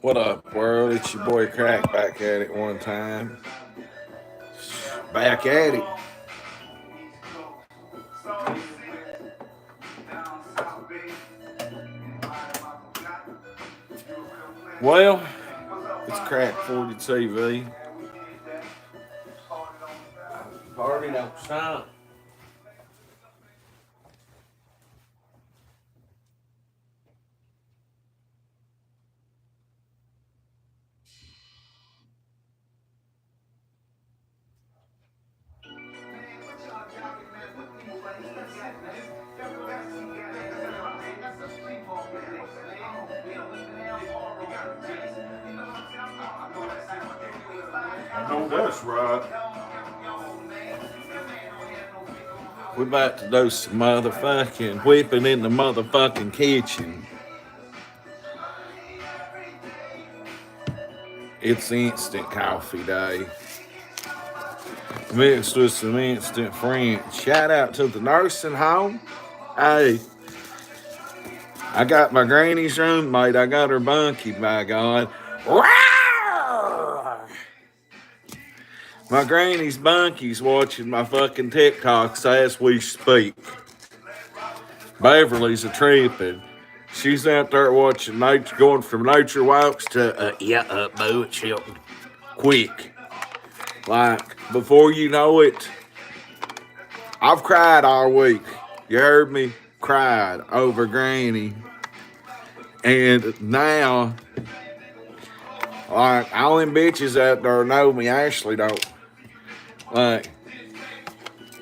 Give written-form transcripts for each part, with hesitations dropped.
What up, world? It's your boy Crack back at it one time. Back at it. Well, it's Crack 40 TV. Party don't stop. I know that's right. We about to do some motherfucking whipping in the motherfucking kitchen. It's instant coffee day. Mixed with some instant French. Shout out to the nursing home. Hey, I got my granny's roommate. I got her bunkie, by God. My granny's bunkie's watching my fucking TikToks as we speak. Beverly's a tripping. She's out there watching nature, going from nature walks to, boo, it's Hilton. Quick. Like, before you know it, I've cried all week. You heard me? Cried over Granny. And now, like, all them bitches out there know me. Ashley don't. Like,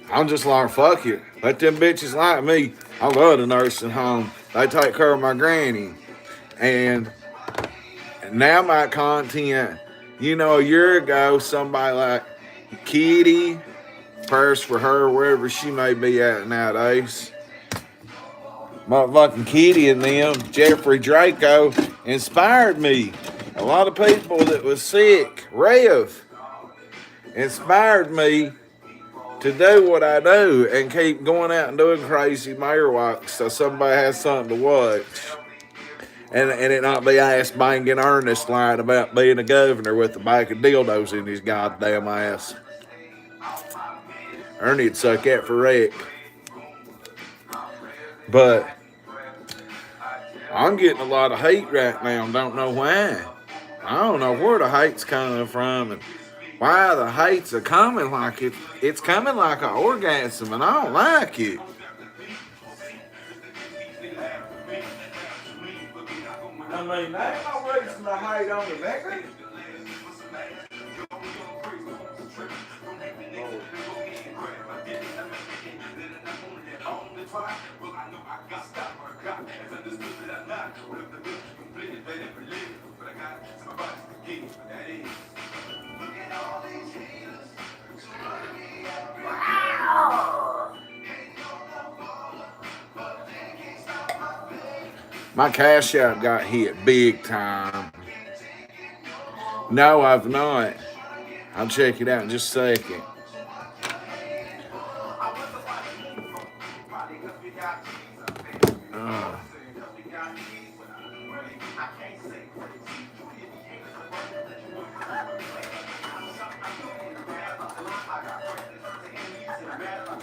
I'm just like, fuck it. Let them bitches like me. I love the nursing home. They take care of my granny. And now my content, a year ago, somebody like Kitty, prayers for her, wherever she may be at nowadays. Motherfucking Kitty and them, Jeffrey Draco, inspired me. A lot of people that was sick, Rev, inspired me to do what I do and keep going out and doing crazy mayor walks so somebody has something to watch. And it not be ass banging Ernest lying about being a governor with a bag of dildos in his goddamn ass. Ernie'd suck that for Rick. But I'm getting a lot of hate right now and don't know why. I don't know where the hate's coming from and why the hates are coming like it's coming like an orgasm and I don't like it. I mean, that ain't no reason to hate on the nigga. My cash out got hit big time. No, I've not. I'll check it out in just a second.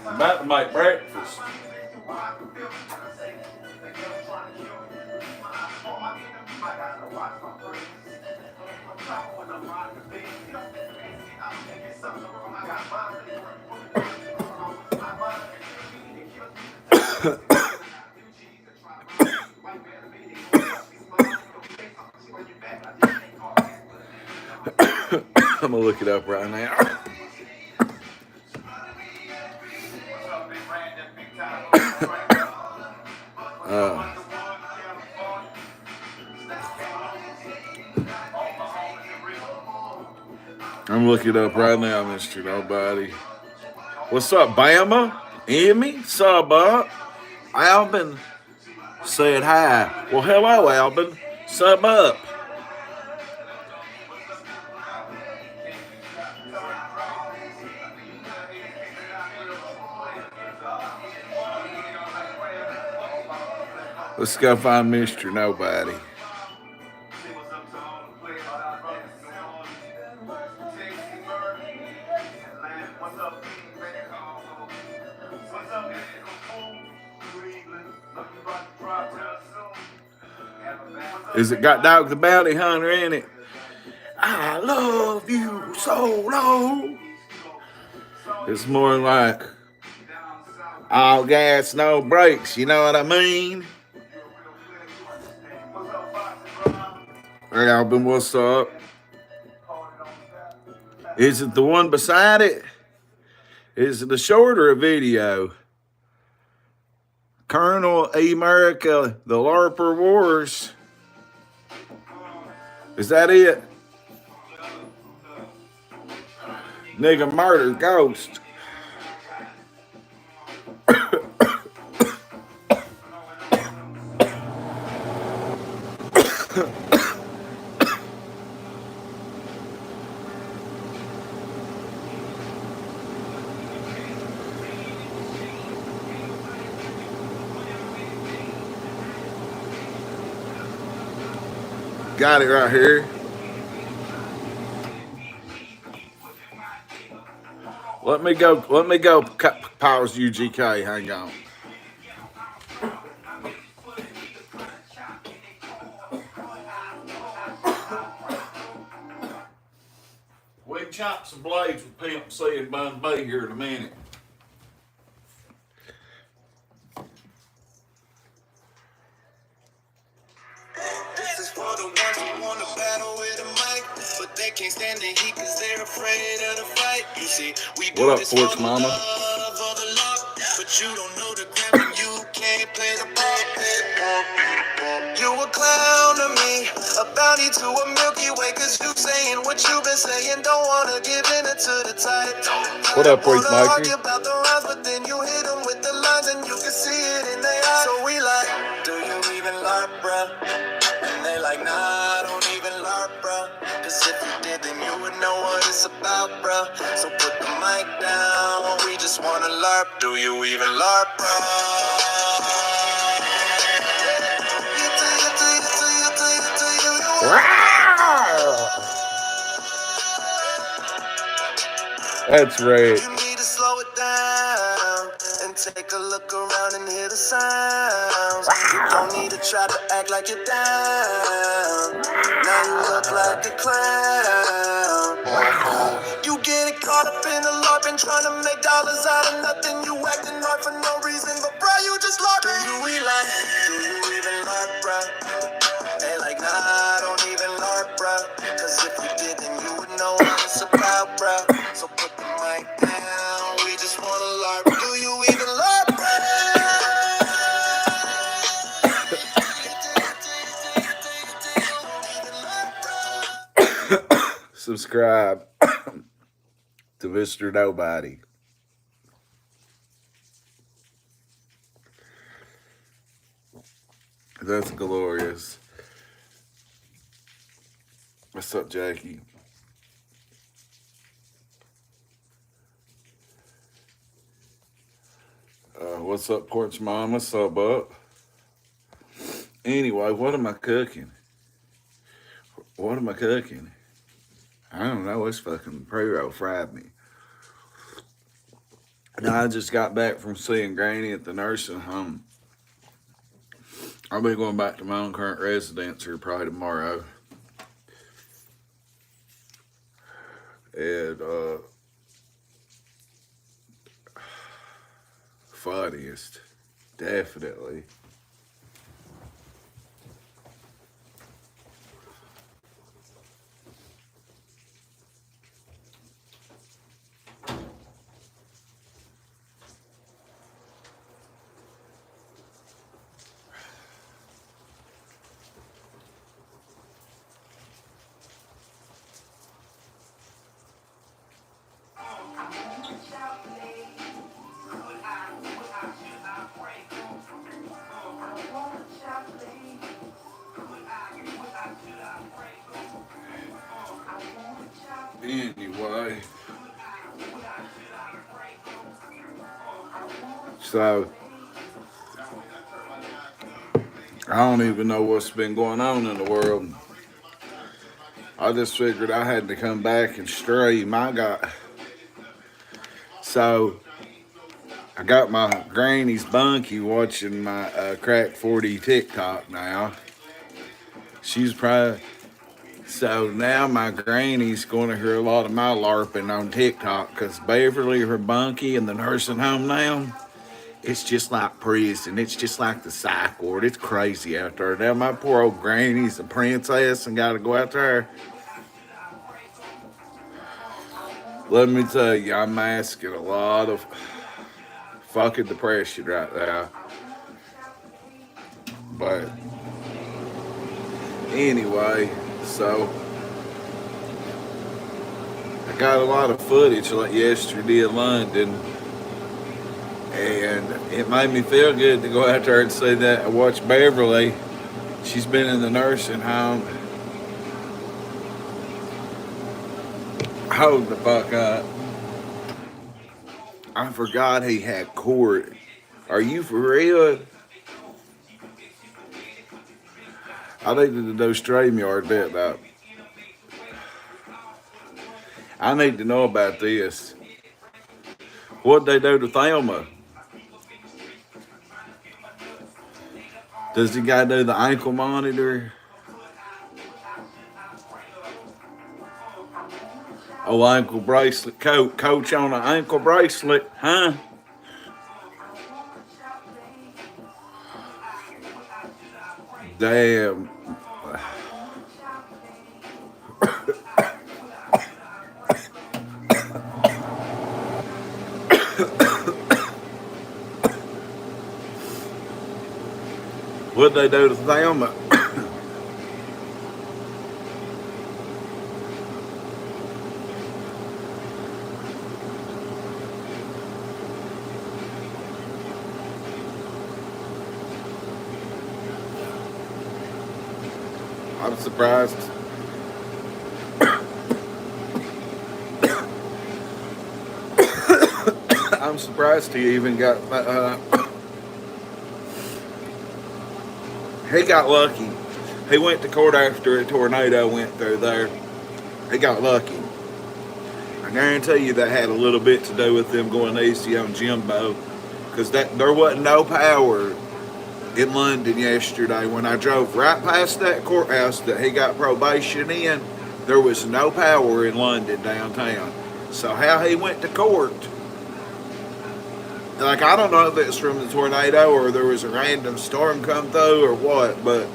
I'm about to make breakfast. I'm gonna look it up right now. I'm looking it up right now, Mr. Nobody. What's up, Bama? Emmy? Sup, up? Albin said hi. Well, hello, Albin. Sup up? Let's go find Mr. Nobody. Is it got Dog the Bounty Hunter in it? I love you so low. It's more like all gas, no brakes. You know what I mean? Hey, Alvin, what's up? Is it the one beside it? Is it the shorter video? Colonel America, the LARPer Wars. Is that it? Nigga murder ghost. Got it right here. Let me go. Pause UGK. Hang on. We can chop some blades with Pimp C and Bun B here in a minute. This is for the ones who want to battle with a mic, but they can't stand the heat because they're afraid of the fight. You see, we do What up, this Porch for the Mama? love of the love, but you don't know the gram and you can't play the ball. You a clown to me, a bounty to a Milky Way, cause you saying what you been saying, don't wanna give in to the type. What up, Porch Wanna Mikey? argue about the rhymes, but then you hit them with the lines and you can see it in their eyes. So we like, do you even LARP, bruh? And they like, nah, I don't even LARP, bruh. Cause if you did, then you would know what it's about, bruh. So put the mic down, we just wanna LARP. Do you even LARP, bruh? That's right. You need to slow it down and take a look around and hear the sounds. You don't need to try to act like you're down. Now you look like a clown. You getting caught up in the LARP and trying to make dollars out of nothing. You acting hard for no reason, but bro, you just LARP. Do you even Do you even LARP, bro? They like, nah, I don't even LARP, bro. Cause if you did, then you would know what it's about, bro. So put the mic down, we just wanna LARP. Do you even LARP, bro? Subscribe to Mr. Nobody. That's glorious. What's up, Jackie? What's up, Porch Mom? What's up, Buck? Anyway, what am I cooking? What am I cooking? I don't know. This fucking pre-roll fried me. Now, I just got back from seeing Granny at the nursing home. I'll be going back to my own current residence here probably tomorrow. And, funniest. Definitely. Anyway, so I don't even know what's been going on in the world. I just figured I had to come back and stream. I got my granny's bunkie watching my crack 40 TikTok now. She's probably so now my granny's going to hear a lot of my LARPing on TikTok because Beverly, her bunkie, in the nursing home now, it's just like prison. It's just like the psych ward. It's crazy out there. Now my poor old granny's a princess and got to go out there. Let me tell you, I'm asking a lot of fucking depression right now. But anyway, so I got a lot of footage like yesterday in London, and it made me feel good to go out there and see that. I watched Beverly. She's been in the nursing home. Hold the fuck up. I forgot he had court. Are you for real? I needed to do StreamYard that up. I need to know about this. What'd they do to Thelma? Does the guy do the ankle monitor? Oh, ankle bracelet. Coach on an ankle bracelet, huh? Damn. What'd they do to Thelma? I'm surprised. I'm surprised he even got. He got lucky. He went to court after a tornado went through there. He got lucky. I guarantee you that had a little bit to do with them going easy on Jimbo, because there wasn't no power in London yesterday. When I drove right past that courthouse that he got probation in, there was no power in London downtown. So how he went to court, like, I don't know if it's from the tornado or there was a random storm come through or what, but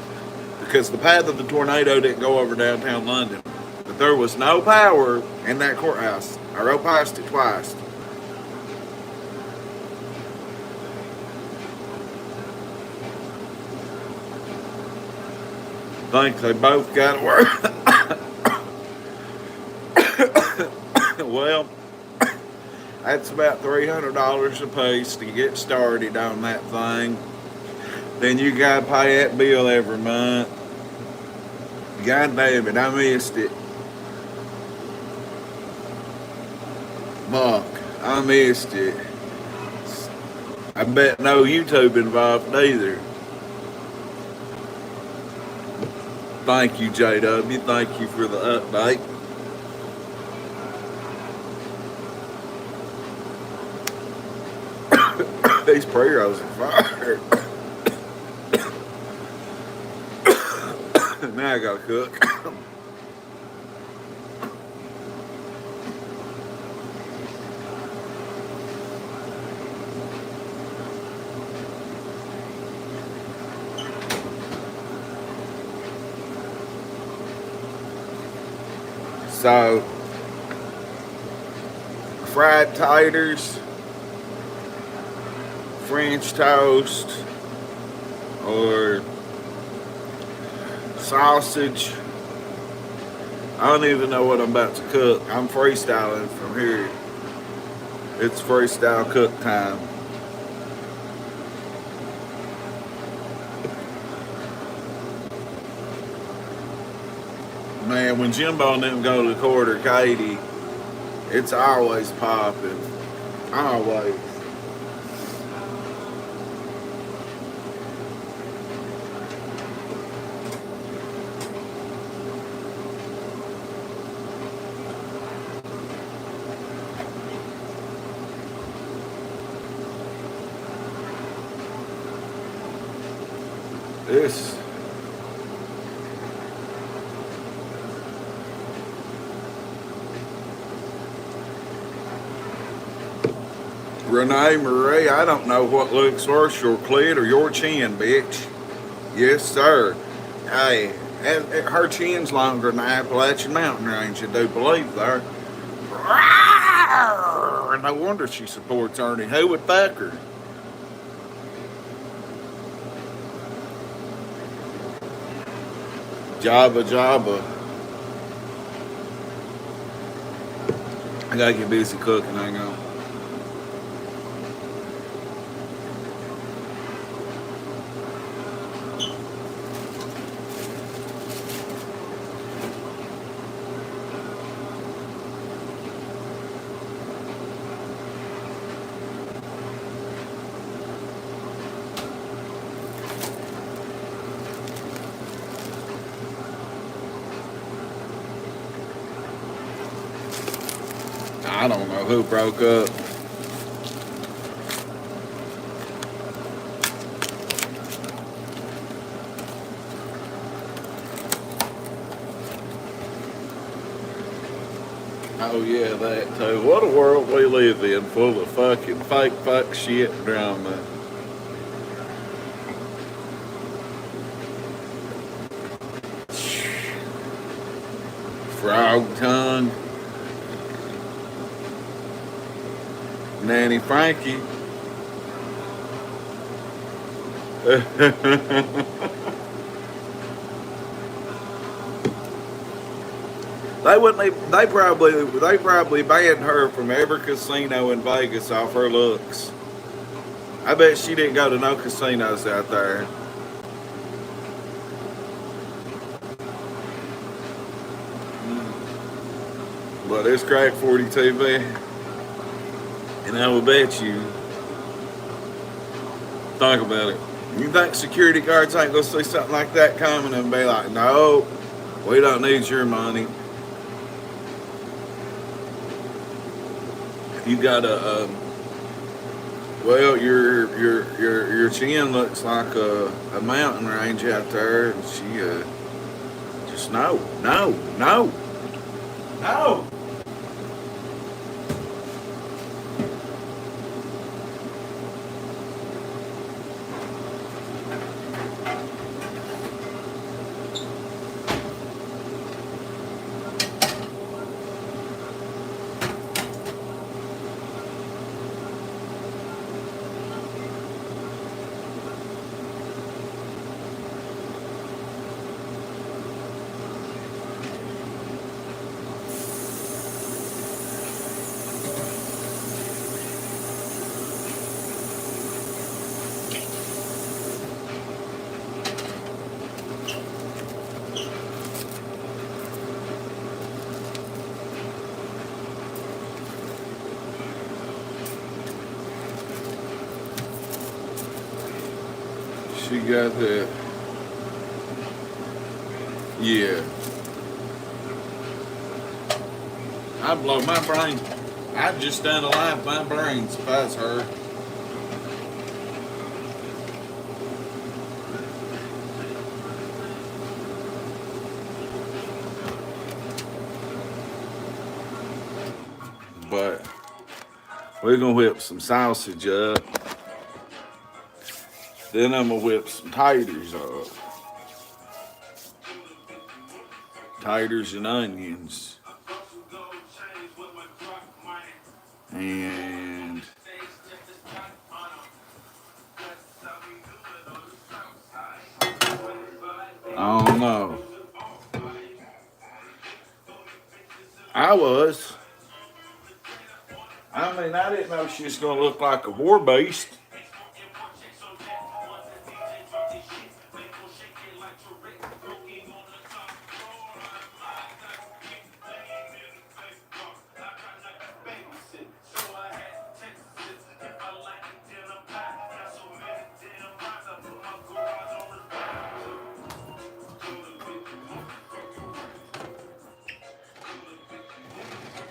because the path of the tornado didn't go over downtown London, but there was no power in that courthouse. I rode past it twice. I think they both got to work. Well, that's about $300 a piece to get started on that thing. Then you gotta pay that bill every month. God damn it, I missed it. Fuck, I missed it. I bet no YouTube involved either. Thank you, JW. Thank you for the update. These pre-rolls are fire. Now I gotta cook. So, fried taters, French toast, or sausage. I don't even know what I'm about to cook. I'm freestyling from here. It's freestyle cook time. Man, when Jimbo and them go to court or Katie, it's always popping. Always. This Renee Marie, I don't know what looks worse, your clit or your chin, bitch. Yes, sir. Hey, her chin's longer than the Appalachian Mountain Range, I do believe there. No wonder she supports Ernie. Who would fuck her? Jabba Jabba. I gotta get busy cooking, hang on. I don't know who broke up. Oh yeah, that too. What a world we live in, full of fucking fake fuck shit drama. Frog tongue. Nanny Frankie. They wouldn't. They probably banned her from every casino in Vegas off her looks. I bet she didn't go to no casinos out there. But it's crack 42, man. And I will bet you. Think about it. You think security guards ain't gonna see something like that coming and be like, no, we don't need your money. You got a well, your chin looks like a mountain range out there, and she just no. She got that. Yeah. I'd blow my brain. I'd just stand alive my brains if I was her. But we're gonna whip some sausage up. Then I'm gonna whip some taters up. Taters and onions. And I don't know. I didn't know she was gonna look like a war beast.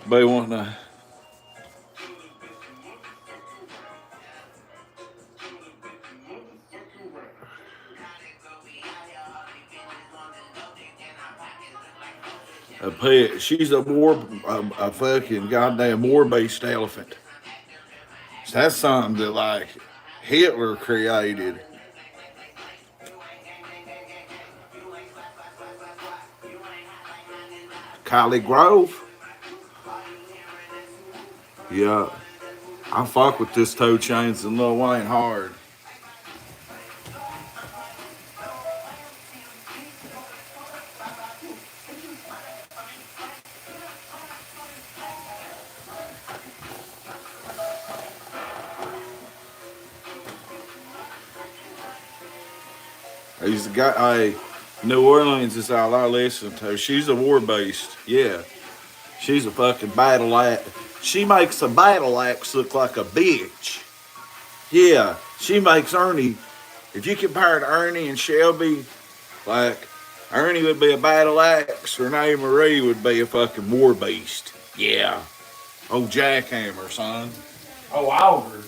They want to. A pet. She's a fucking goddamn war-based elephant. That's something that like Hitler created. Kylie Grove. Yeah. I fuck with this Toe Chains and Lil Wayne hard. He's the guy. Hey, New Orleans is all I listen to. She's a war beast. Yeah. She's a fucking battle axe. She makes a battle axe look like a bitch. Yeah. She makes Ernie. If you compared Ernie and Shelby, like Ernie would be a battle axe, Renee Marie would be a fucking war beast. Yeah. Oh, jackhammer, son. Oh, Albert.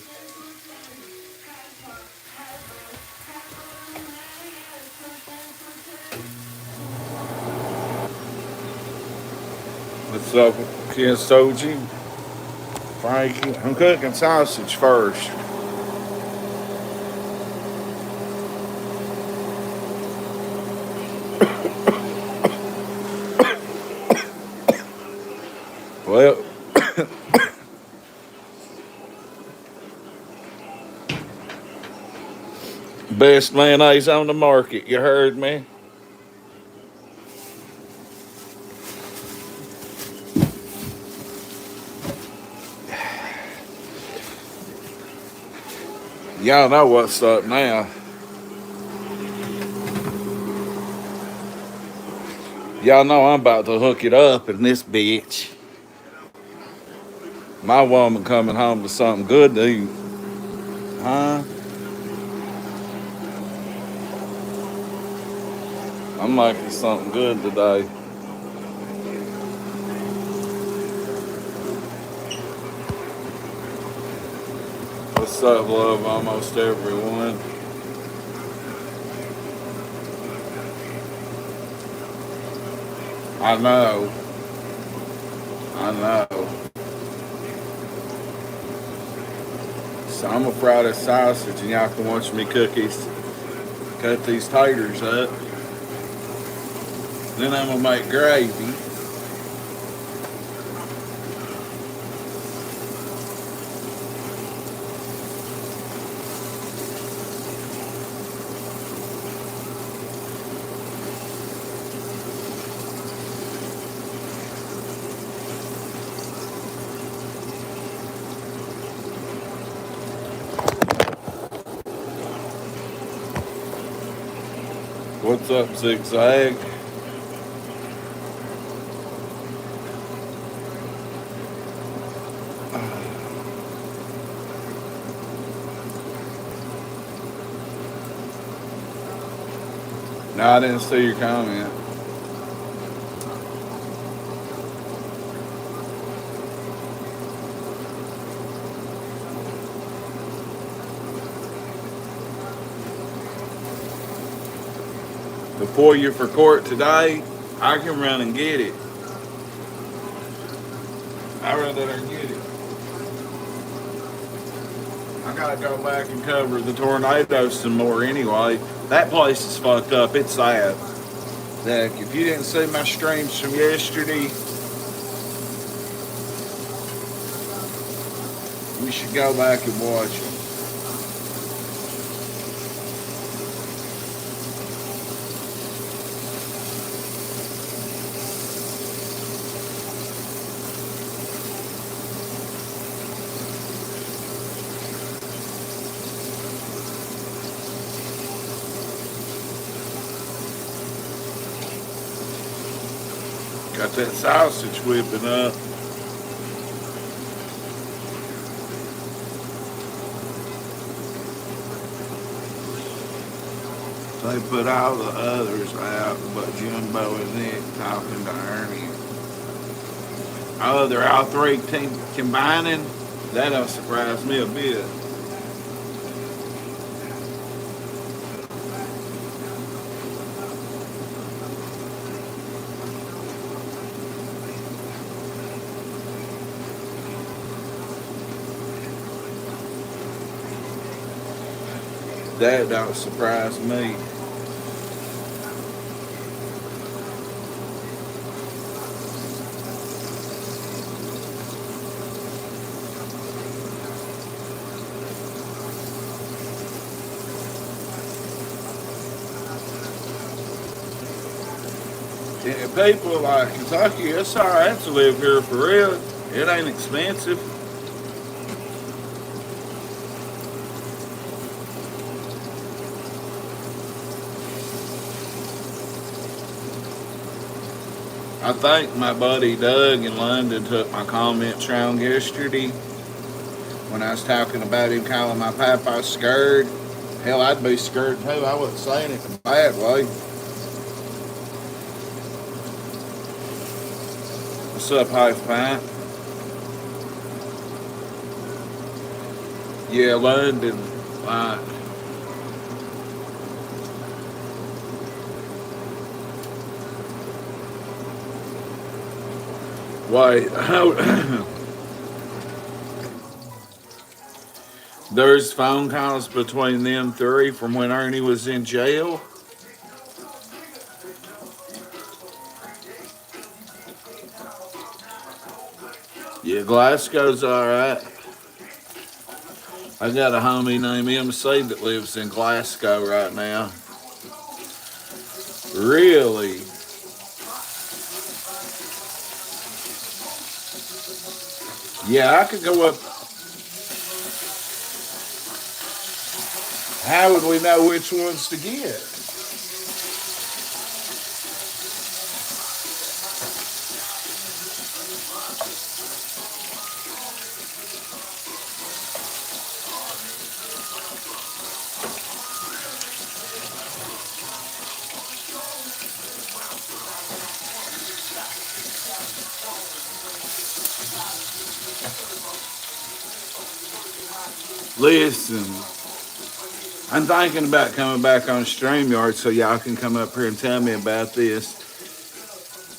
What's up, Ken Soji? Frankie? I'm cooking sausage first. Well, best mayonnaise on the market. You heard me? Y'all know what's up now. Y'all know I'm about to hook it up in this bitch. My woman coming home to something good to eat. Huh? I'm making something good today. What's up, love? Almost everyone. I know. I know. So I'm gonna fry this sausage and y'all can watch me cut these taters up. Then I'm gonna make gravy. What's up, Zigzag? No, I didn't see your comment. Before you're for court today, I can run and get it. I run there and get it. I gotta go back and cover the tornado some more anyway. That place is fucked up. It's sad. Like, if you didn't see my streams from yesterday, you should go back and watch them. Got that sausage whipping up. They put all the others out, but Jumbo and Nick talking to Ernie. Oh, they're all three combining? That don't surprise me a bit. That don't surprise me. Yeah, people like Kentucky, it's alright to live here for real. It ain't expensive. I think my buddy Doug in London took my comments wrong yesterday when I was talking about him calling my papa scared. Hell, I'd be scared too. I wasn't saying it in a bad way. What's up, Half Pint? Yeah, London. Like, wait, how? There's phone calls between them three from when Ernie was in jail. Yeah, Glasgow's alright. I got a homie named MC that lives in Glasgow right now. Really? Yeah, I could go up. How would we know which ones to get? Listen, I'm thinking about coming back on StreamYard so y'all can come up here and tell me about this.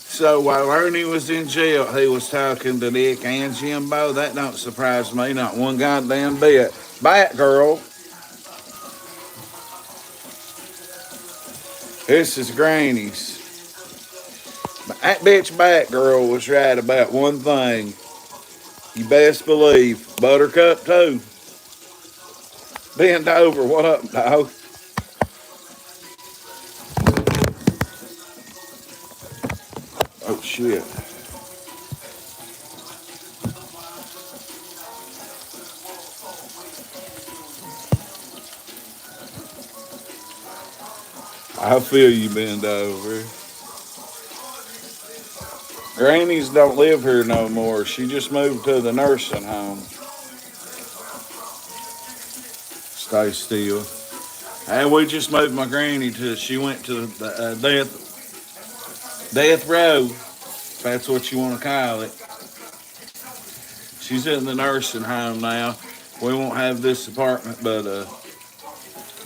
So while Ernie was in jail, he was talking to Nick and Jimbo. That don't surprise me, not one goddamn bit. Batgirl, this is Granny's. That bitch Batgirl was right about one thing. You best believe. Buttercup too. Bend over. What up, dog? Oh shit. I feel you bend over. Granny's don't live here no more. She just moved to the nursing home. Stay still. And we just moved my granny to. She went to the death row. If that's what you want to call it. She's in the nursing home now. We won't have this apartment, but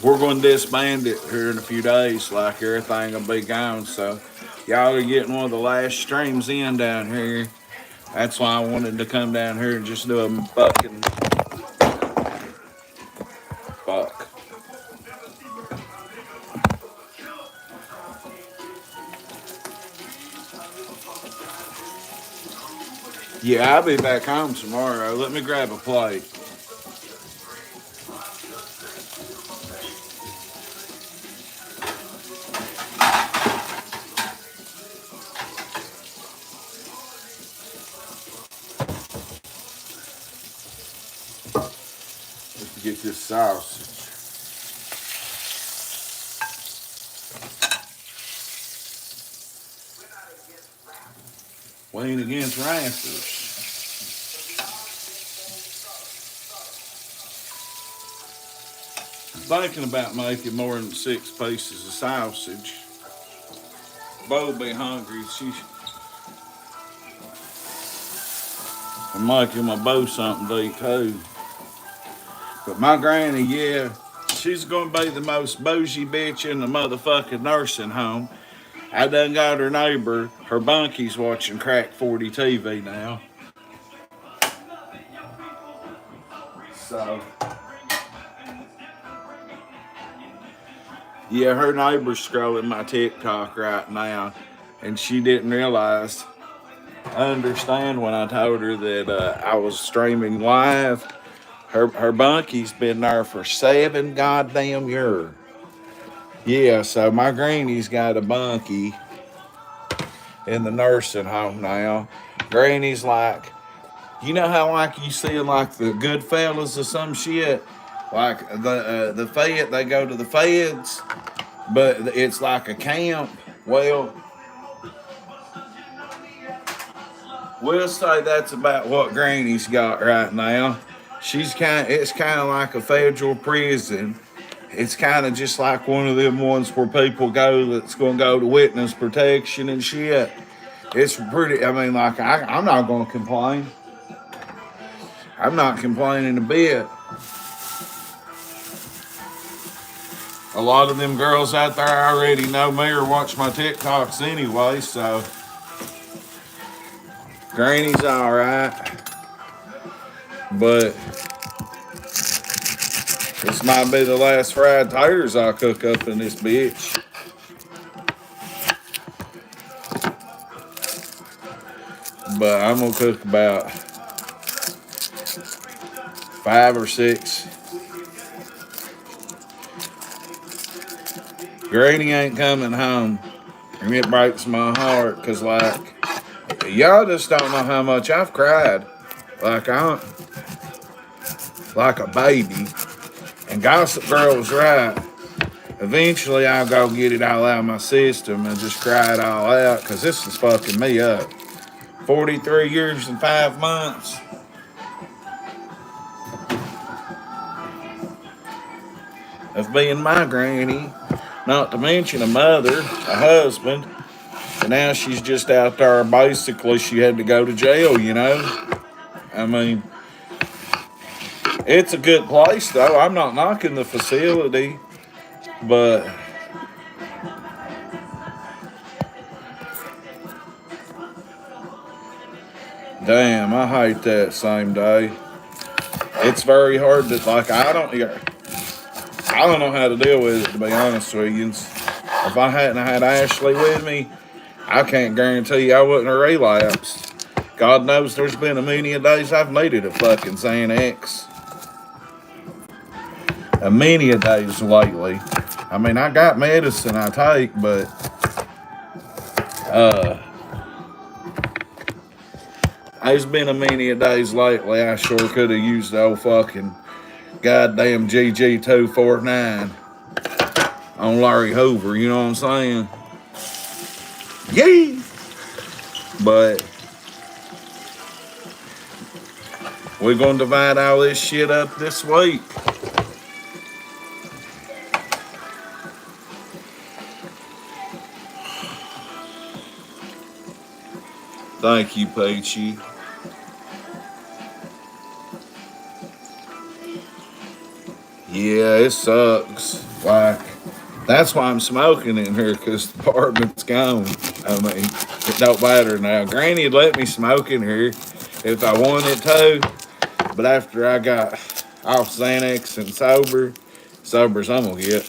we're going to disband it here in a few days. Like everything will be gone. So y'all are getting one of the last streams in down here. That's why I wanted to come down here and just do a fucking fuck. Yeah, I'll be back home tomorrow. Let me grab a plate. Just to get this sausage. We ain't against ranchers. Thinking about making more than 6 pieces of sausage. Bo be hungry. I'm making my Bo something to eat too. But my granny, yeah, she's gonna be the most bougie bitch in the motherfucking nursing home. I done got her neighbor, her bunkies watching Crack 40 TV now. So Yeah, her neighbor's scrolling my TikTok right now, and she didn't realize. I understand when I told her that I was streaming live. Her bunky's been there for 7 goddamn years. Yeah, so my granny's got a bunkie in the nursing home now. Granny's like, you know how like you see like the Goodfellas or some shit, like the Fed, they go to the feds, but it's like a camp. Well, we'll say that's about what Granny's got right now. It's kind of like a federal prison. It's kind of just like one of them ones where people go that's going to go to witness protection and shit. It's pretty. I mean, like I'm not going to complain. I'm not complaining a bit. A lot of them girls out there already know me or watch my TikToks anyway, so Granny's alright. But this might be the last fried taters I cook up in this bitch. But I'm gonna cook about 5 or 6. Granny ain't coming home. And it breaks my heart because, like, y'all just don't know how much I've cried. Like like a baby. And Gossip Girl was right. Eventually, I'll go get it all out of my system and just cry it all out because this is fucking me up. 43 years and 5 months. Of being my granny, not to mention a mother, a husband, and now she's just out there. Basically, she had to go to jail, you know? I mean, it's a good place, though. I'm not knocking the facility, but damn, I hate that same day. It's very hard to, like, I don't know how to deal with it, to be honest with you. If I hadn't had Ashley with me, I can't guarantee you I wouldn't have relapsed. God knows there's been a many days I've needed a fucking Xanax. A many a days lately. I mean, I got medicine I take, but there's been a many a days lately I sure could have used the old fucking goddamn GG249 on Larry Hoover, you know what I'm saying? Yeah! But we're gonna divide all this shit up this week. Thank you, Peachy. Yeah, it sucks. Like, that's why I'm smoking in here, because the apartment's gone. I mean, it don't matter now. Granny would let me smoke in here if I wanted to, but after I got off Xanax and sober's I'm gonna get,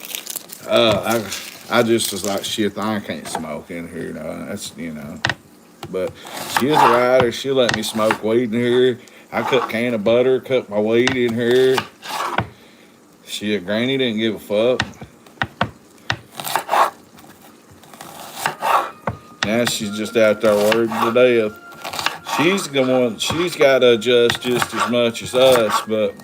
I just was like, shit, I can't smoke in here. No, that's, you know. But she was a rider. She let me smoke weed in here. I cooked can of butter, cooked my weed in here. Shit, Granny didn't give a fuck. Now she's just out there worried to death. She's got to adjust just as much as us, but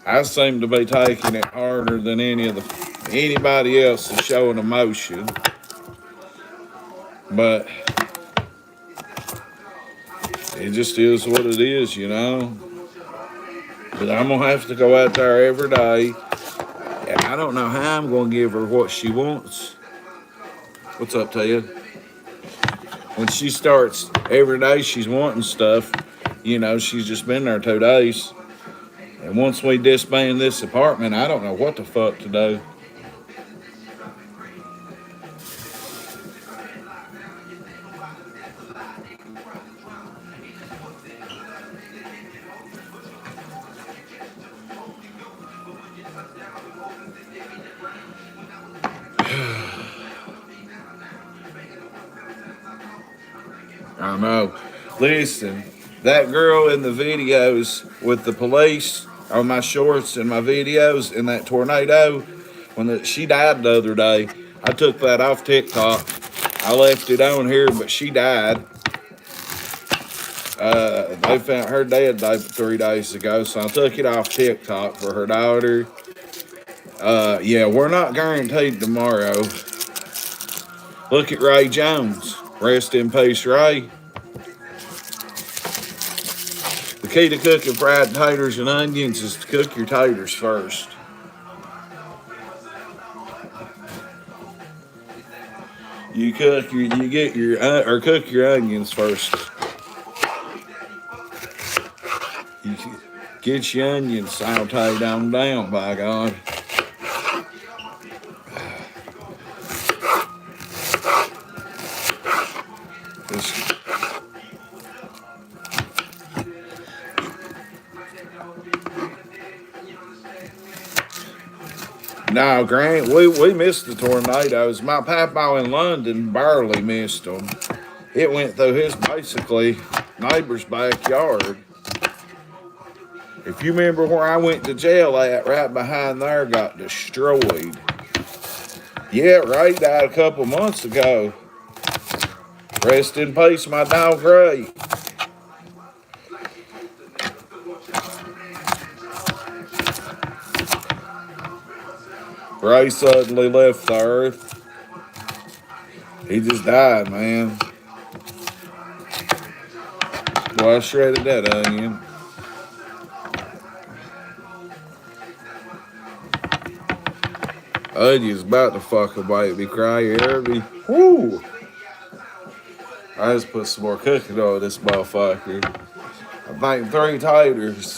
I seem to be taking it harder than anybody else is showing emotion. But it just is what it is, you know. But I'm going to have to go out there every day. And I don't know how I'm going to give her what she wants. What's up, Ted? When she starts every day, she's wanting stuff. You know, she's just been there 2 days. And once we disband this apartment, I don't know what the fuck to do. I know. Listen, that girl in the videos with the police on my shorts and my videos in that tornado, she died the other day, I took that off TikTok. I left it on here, but she died. They found her dead 3 days ago, so I took it off TikTok for her daughter. Yeah, we're not guaranteed tomorrow. Look at Ray Jones. Rest in peace, Ray. The key to cooking fried taters and onions is to cook your taters first. You cook your onions first. You get your onions sauteed on down, by God. No, Grant, we missed the tornadoes. My papa in London barely missed them. It went through his basically neighbor's backyard. If you remember where I went to jail at, right behind there got destroyed. Yeah, Ray died a couple months ago. Rest in peace, my dog Ray. Ray suddenly left the earth. He just died, man. Well, I shredded that onion. Onion's about to fuck a baby cry, you hear me? Woo! I just put some more cooking on this motherfucker. I think 3 taters.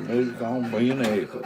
It's gonna be an acre.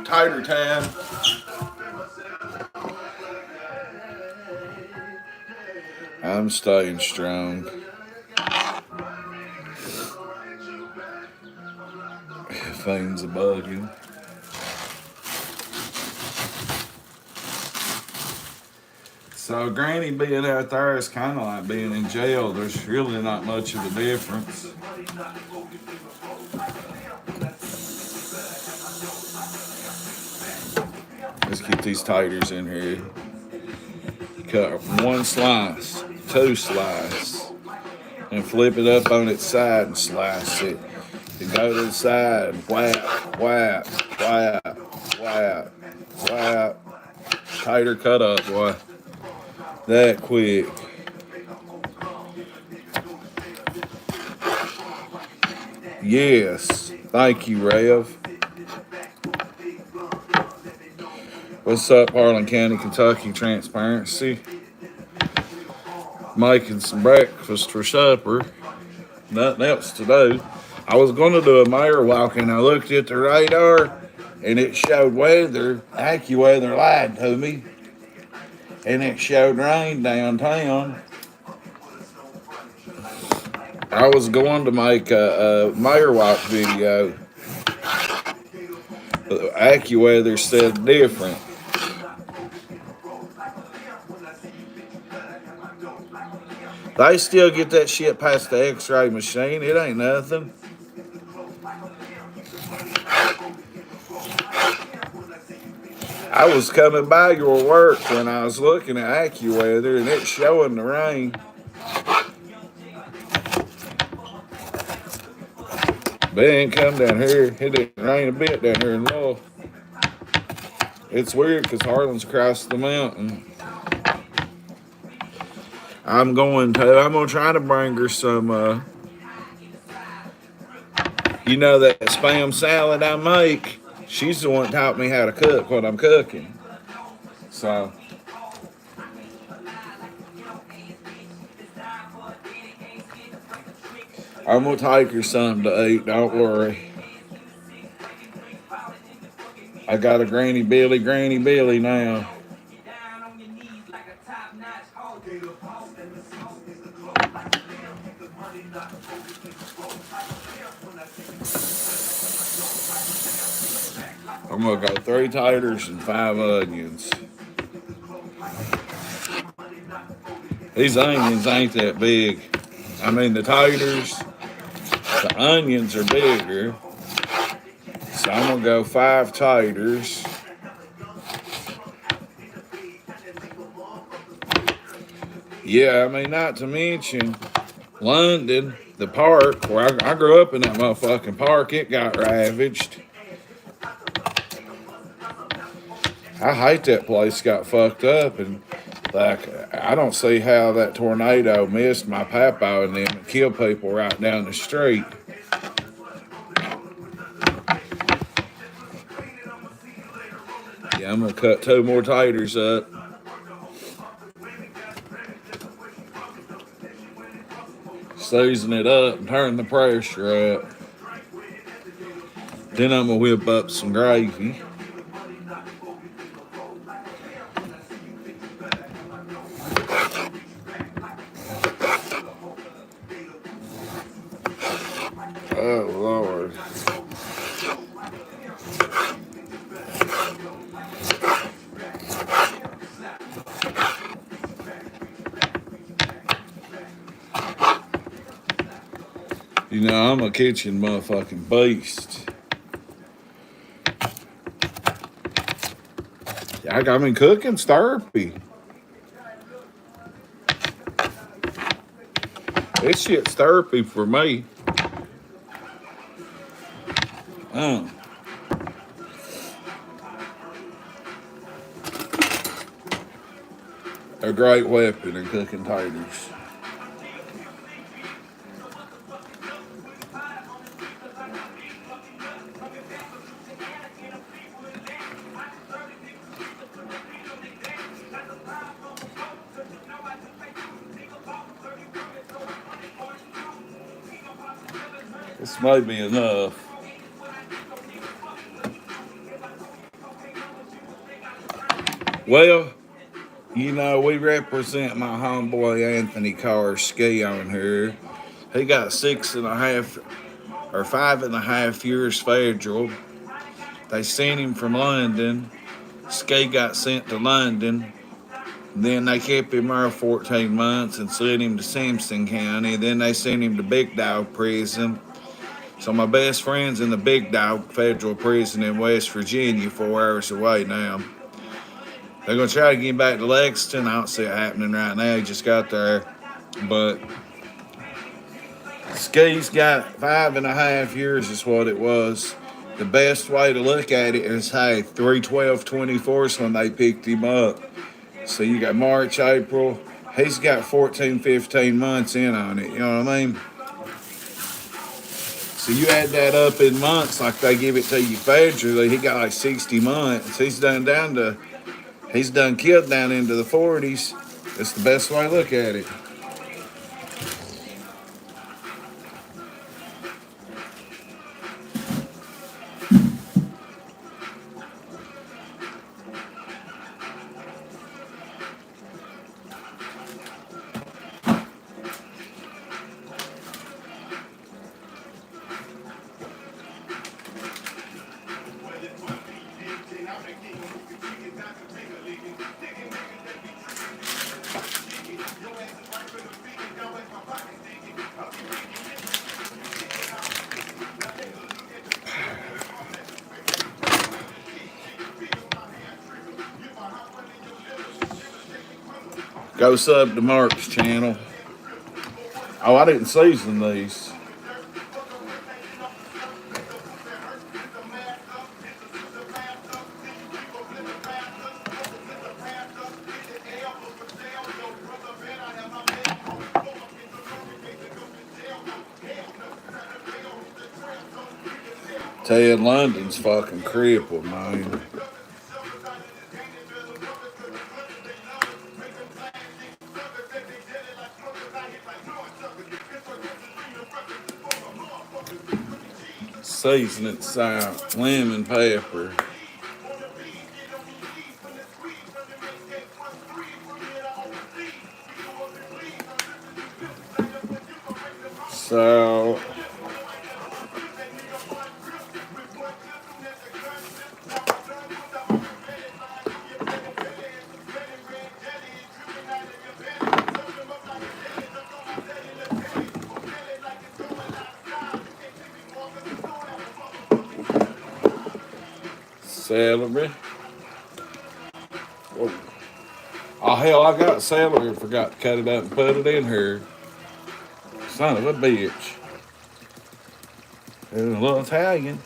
Tater time. I'm staying strong. Things are bugging. So Granny being out there is kind of like being in jail. There's really not much of a difference. Let's get these taters in here. Cut 1 slice, 2 slices, and flip it up on its side and slice it. And go to the side, whap, whap, whap, whap, whap. Tater cut up, boy. That quick. Yes. Thank you, Rev. What's up, Harland County, Kentucky Transparency? Making some breakfast for supper. Nothing else to do. I was going to do a mayor walk and I looked at the radar and it showed weather. AccuWeather lied to me. And it showed rain downtown. I was going to make a mayor walk video. But AccuWeather said different. They still get that shit past the x-ray machine. It ain't nothing. I was coming by your work when I was looking at AccuWeather and it's showing the rain. But it didn't come down here. It didn't rain a bit down here in Lowell. It's weird because Harland's across the mountain. I'm gonna try to bring her some, that spam salad I make. She's the one that taught me how to cook what I'm cooking. So I'm gonna take her something to eat. Don't worry. I got a Granny Billy now. I'm gonna go 3 taters and 5 onions. These onions ain't that big. I mean, the taters, the onions are bigger. So I'm gonna go 5 taters. Yeah, I mean, not to mention London, the park where I grew up in that motherfucking park, it got ravaged. I hate that place got fucked up, and like I don't see how that tornado missed my papa and them and killed people right down the street. Yeah, I'm gonna cut 2 more taters up. Season it up and turn the pressure up. Then I'm gonna whip up some gravy. Oh Lord. I'm a kitchen motherfucking beast. I mean, cooking's therapy. This shit's therapy for me. A great weapon in cooking taters. This may be enough. Well, we represent my homeboy Anthony Karski on here. He got 6.5 or 5.5 years federal. They sent him from London. Ski got sent to London. Then they kept him there 14 months and sent him to Simpson County. Then they sent him to Big Dog Prison. So my best friend's in the Big Dog Federal Prison in West Virginia, 4 hours away now. They're going to try to get him back to Lexington. I don't see it happening right now. He just got there. But Ski's got 5.5 years is what it was. The best way to look at it is, hey, 3/12/24 when they picked him up. So you got March, April. He's got 14, 15 months in on it. You know what I mean? So you add that up in months like they give it to you federally. He got like 60 months. He's done killed down into the 40s. It's the best way to look at it. Go sub to Mark's channel. Oh, I didn't season these. Ted London's fucking crippled, man. Season it salt, lemon pepper. So celery. Whoa. Oh hell, I got celery and forgot to cut it up and put it in here. Son of a bitch. There's a little Italian.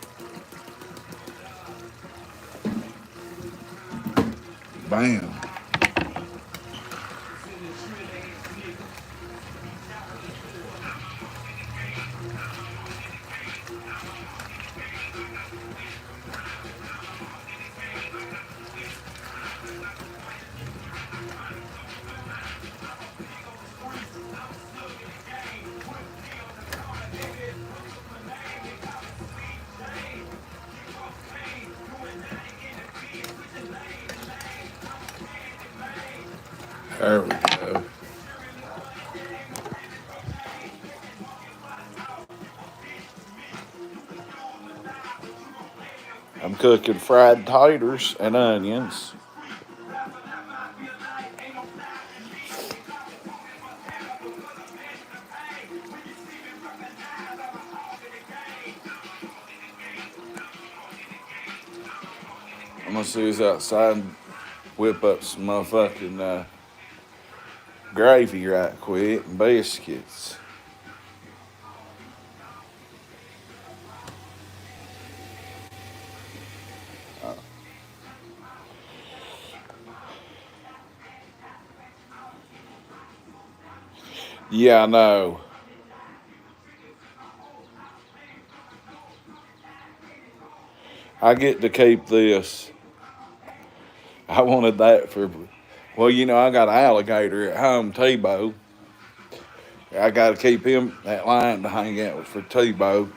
Bam. There we go. I'm cooking fried taters and onions. I'm gonna see who's outside and whip up some motherfucking gravy right quick and biscuits. Yeah, I know. I get to keep this. I wanted that for, well, you know, I got an alligator at home, Tebow. I got to keep him that line to hang out with for Tebow.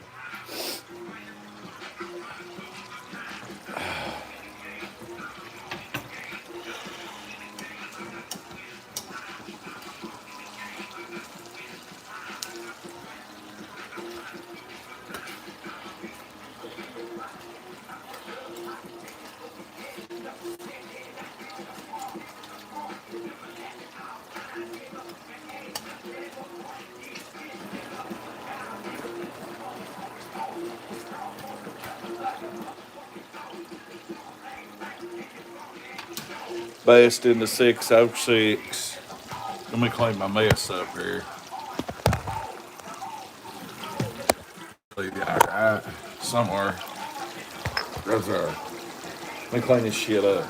Best in the 606. Let me clean my mess up here. Right, somewhere. Right there. Let me clean this shit up.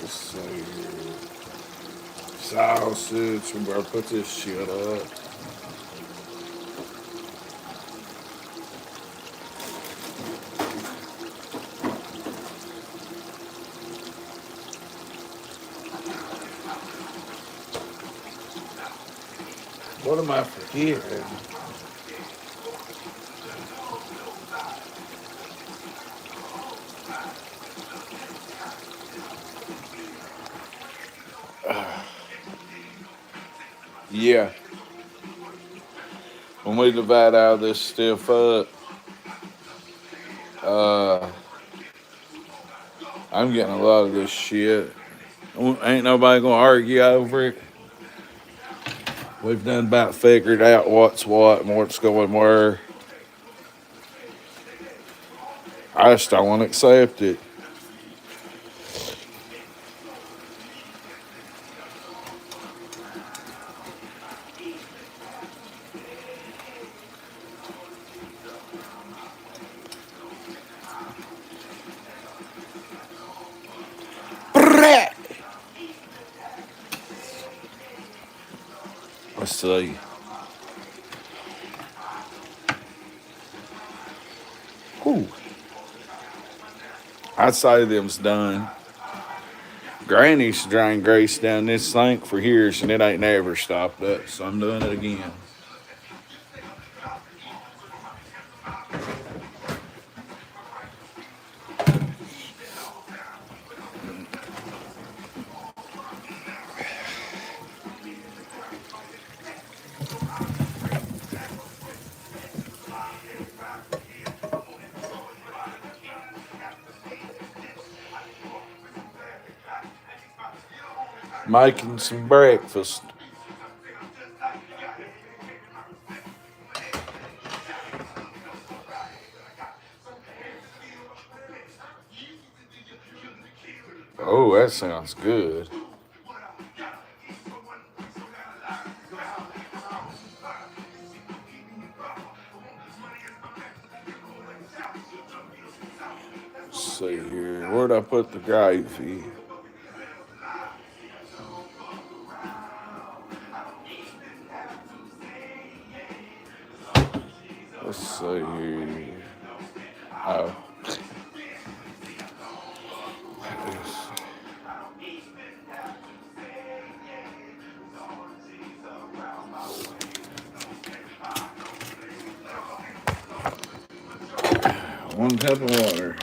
Let's see here. Sausage. We better put this shit up. What am I forgetting? Yeah. When we divide all this stuff up, I'm getting a lot of this shit. Ain't nobody gonna argue over it. We've done about figured out what's what and what's going where. I just don't want to accept it. Let's see. Whew. I'd say them's done. Granny used to drain grease down this sink for years and it ain't never stopped up, so I'm doing it again. Making some breakfast. Oh, that sounds good. Let's see here. Where'd I put the gravy? Let's see here. Oh. One cup of water.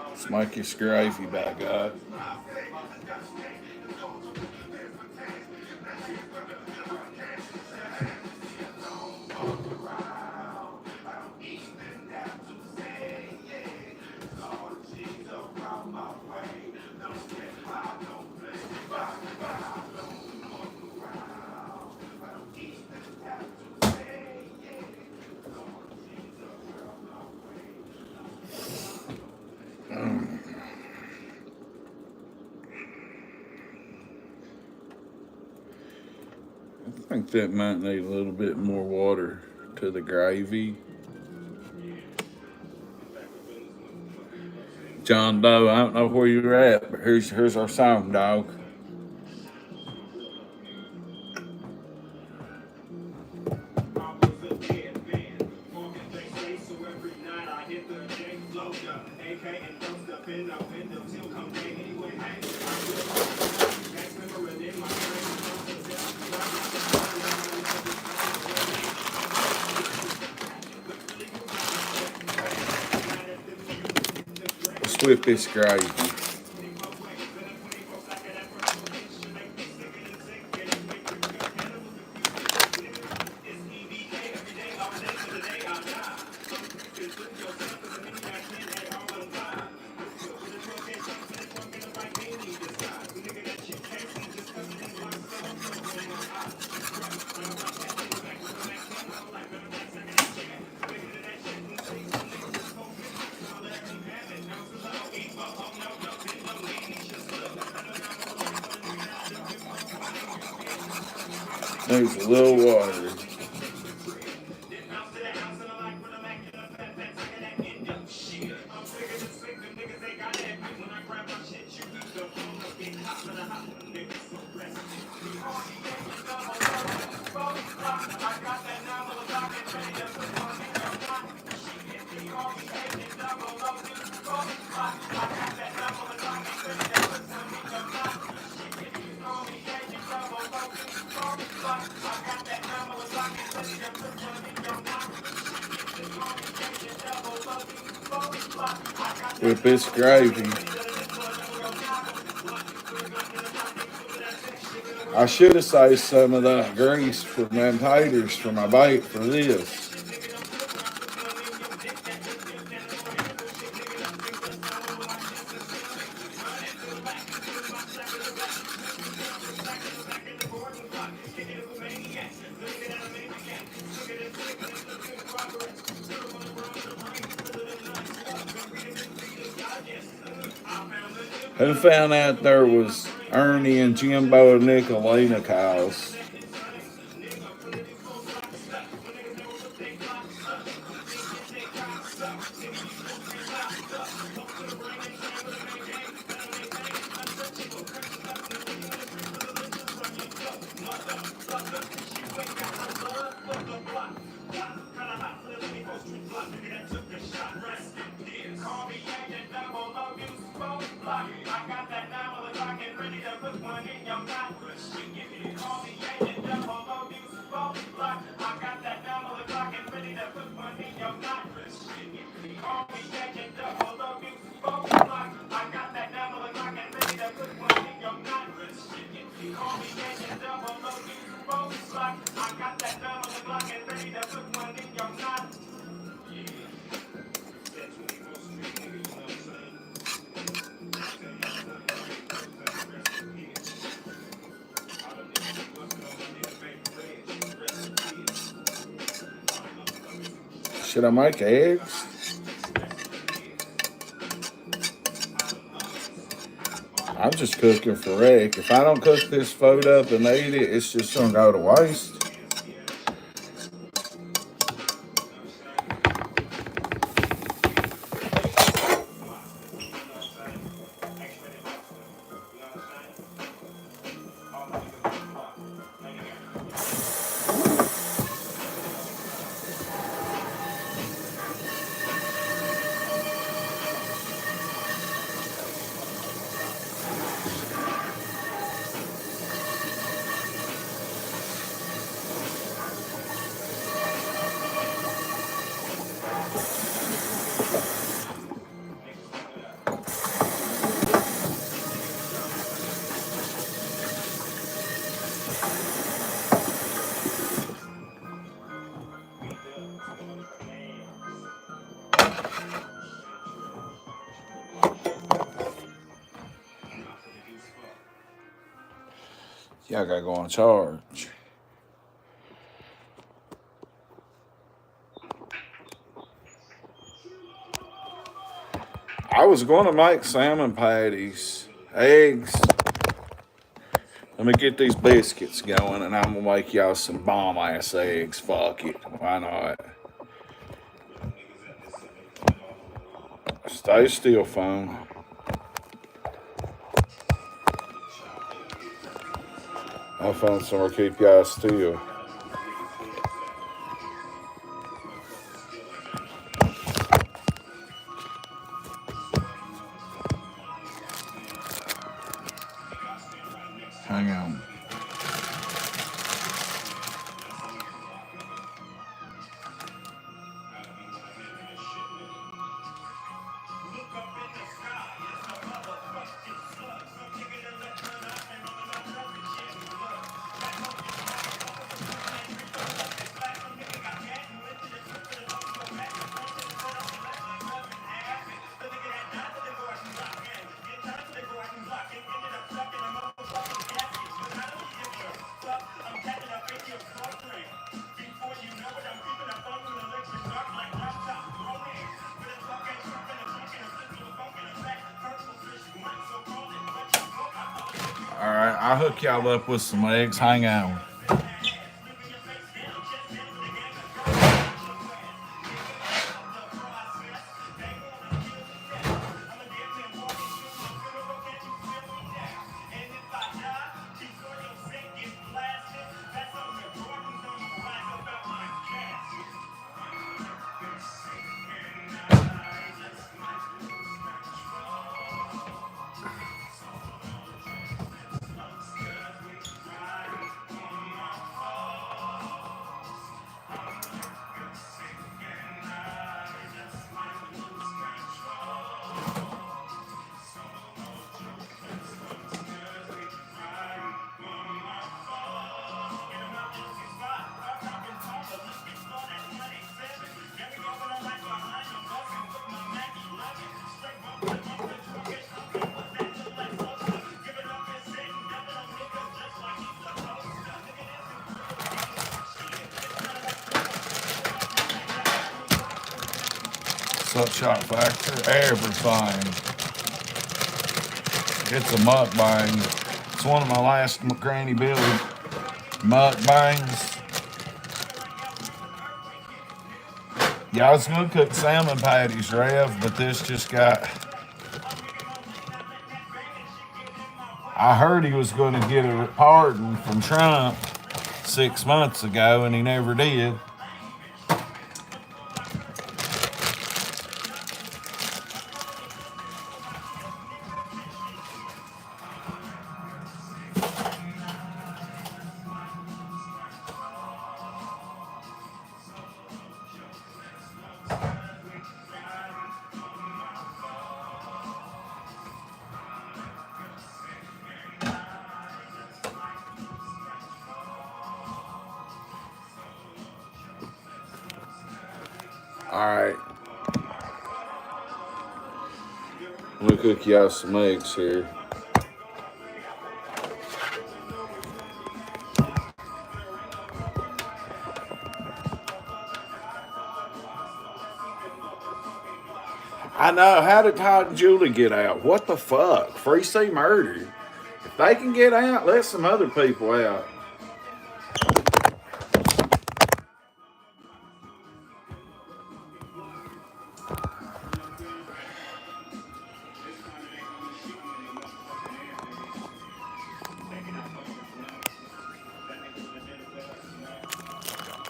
Let's make this gravy by God. I think that might need a little bit more water to the gravy. John Doe, I don't know where you're at, but here's our song, dog. Let's whip this gravy. There's a little water. with this gravy. I should have saved some of that grease for them taters for my bait for this. Who found out there was Ernie and Jimbo and Nicolina cows? Should I make eggs? I'm just cooking for Rick. If I don't cook this food up and eat it, it's just gonna go to waste. Y'all gotta go on charge. I was going to make salmon patties, eggs. Let me get these biscuits going and I'm gonna make y'all some bomb ass eggs. Fuck it. Why not? Stay still, phone. I'll find somewhere to keep y'all still. Hang on. All right, I'll hook y'all up with some eggs. Hang on. Slut Shot Factor, everything. It's a mukbang. It's one of my last Granny Billy mukbangs. Yeah, I was gonna cook salmon patties, Rev, but this just got. I heard he was going to get a pardon from Trump 6 months ago, and he never did. All right. I'm going to cook y'all some eggs here. I know. How did Todd and Julie get out? What the fuck? Free C murder. If they can get out, let some other people out.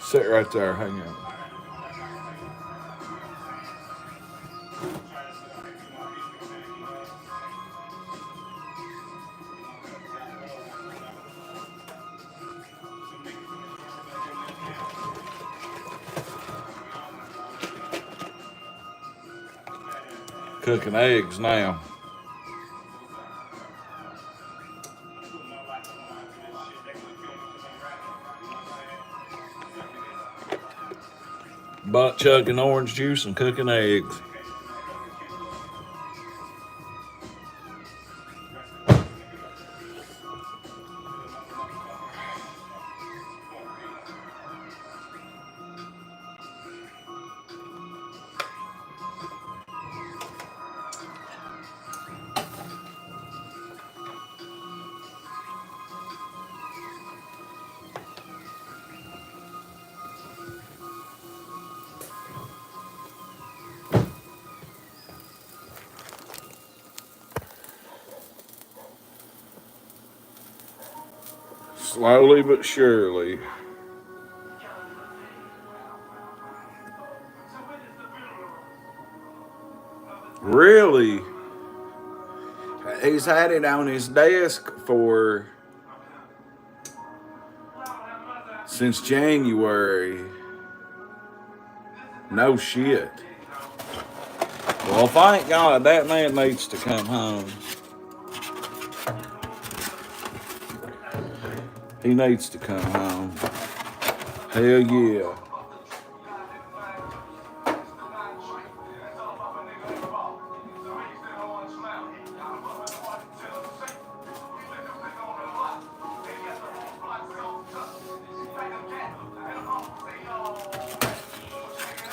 Sit right there. Hang on. Cooking eggs now. Butt chugging orange juice and cooking eggs. Slowly but surely. Really? He's had it on his desk since January. No shit. Well, thank God that man needs to come home. He needs to come home. Hell yeah.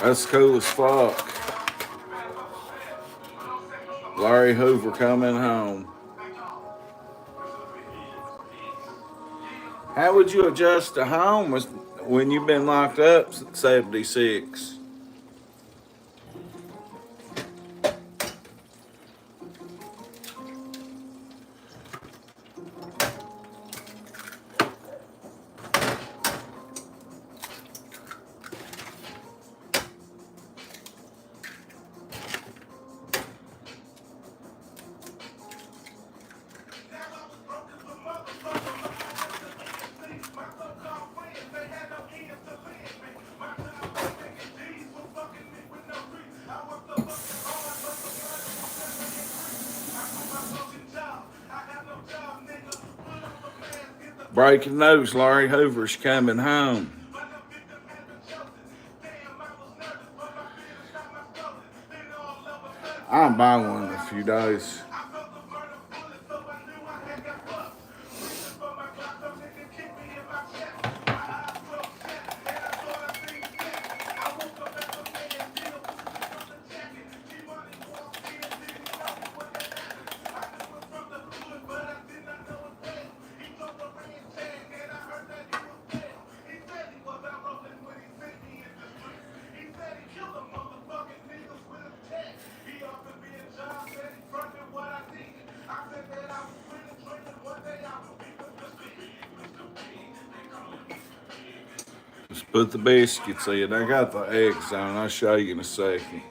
That's cool as fuck. Larry Hoover coming home. How would you adjust to home when you've been locked up since 76? Breaking news, Larry Hoover's coming home. I'll buy one in a few days. Put the biscuits in. I got the eggs on. I'll show you in a second.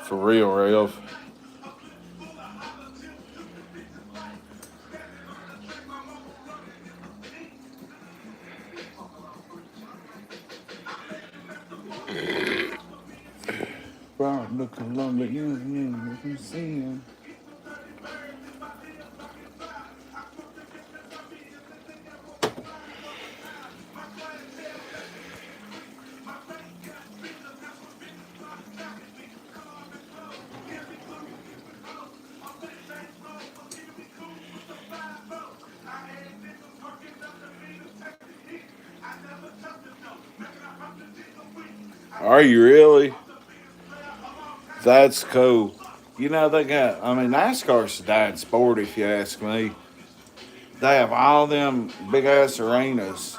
For real, Rev. Right, looking lovely, I'm seeing. Are you really? That's cool. You know, they got, I mean, NASCAR's a dying sport, if you ask me. They have all them big ass arenas,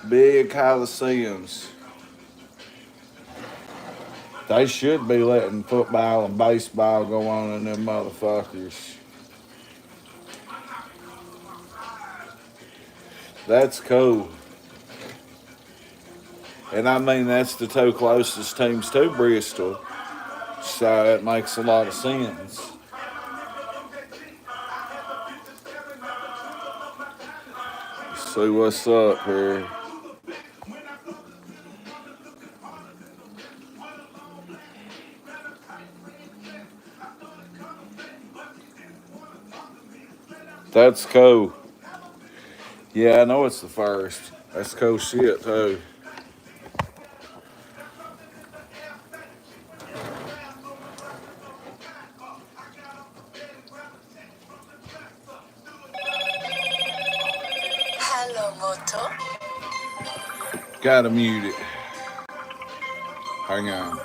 big coliseums. They should be letting football and baseball go on in them motherfuckers. That's cool. And I mean, that's the two closest teams to Bristol. So it makes a lot of sense. Let's see what's up here. That's cool. Yeah, I know it's the first. That's cool shit, too. Hello, Moto. Gotta mute it. Hang on.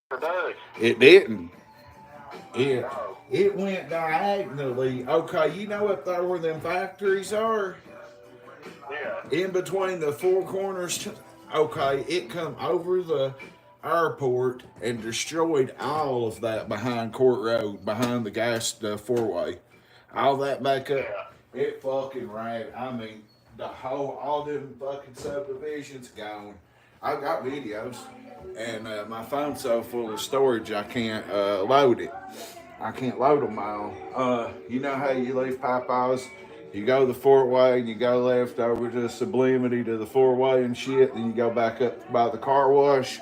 for Doug. It didn't. It No. it went diagonally. Okay, you know up there where them factories are? Yeah. In between the four corners. Okay, it come over the airport and destroyed all of that behind Court Road, behind the four-way. All that back up. Yeah. It fucking ran. I mean, all them fucking subdivisions gone. I got videos, and my phone's so full of storage I can't load it. I can't load them all. You know how you leave Popeyes? You go the Fort Way and you go left over to Sublimity to the Fort Way and shit. Then you go back up by the car wash.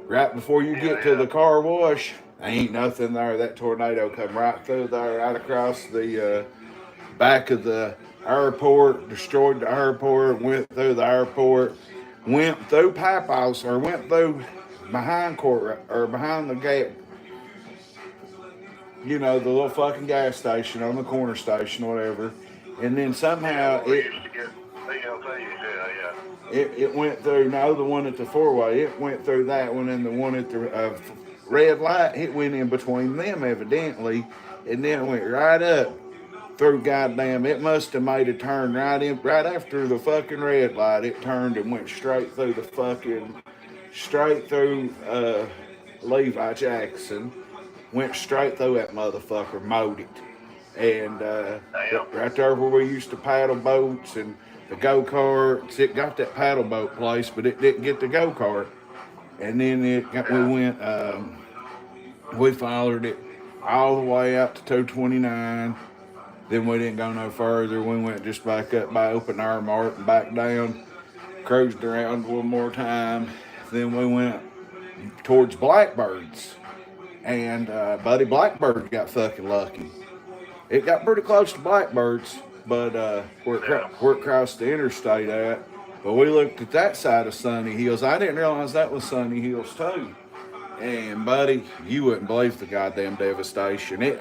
Right before you get to the car wash, ain't nothing there. That tornado come right through there, right across the back of the airport, destroyed the airport, went through the airport, went through Popeyes, or went through behind court or behind the gate. You know, the little fucking gas station on the corner station, whatever. And then somehow We used to get BLTs. Yeah. it went through, no, the one at the four-way, it went through that one, and the one at the red light, it went in between them evidently, and then it went right up through goddamn, it must have made a turn right after the fucking red light, it turned and went straight through straight through Levi Jackson, went straight through that motherfucker, mowed it. And right there where we used to paddle boats and the go-karts, it got that paddle boat place, but it didn't get the go-kart. And then we followed it all the way out to 229. Then we didn't go no further. We went just back up by Open Air Mart and back down, cruised around one more time. Then we went towards Blackbird's. And Buddy Blackbird got fucking lucky. It got pretty close to Blackbird's, but where it crossed the interstate at. But we looked at that side of Sunny Hills. I didn't realize that was Sunny Hills too. And buddy, you wouldn't believe the goddamn devastation.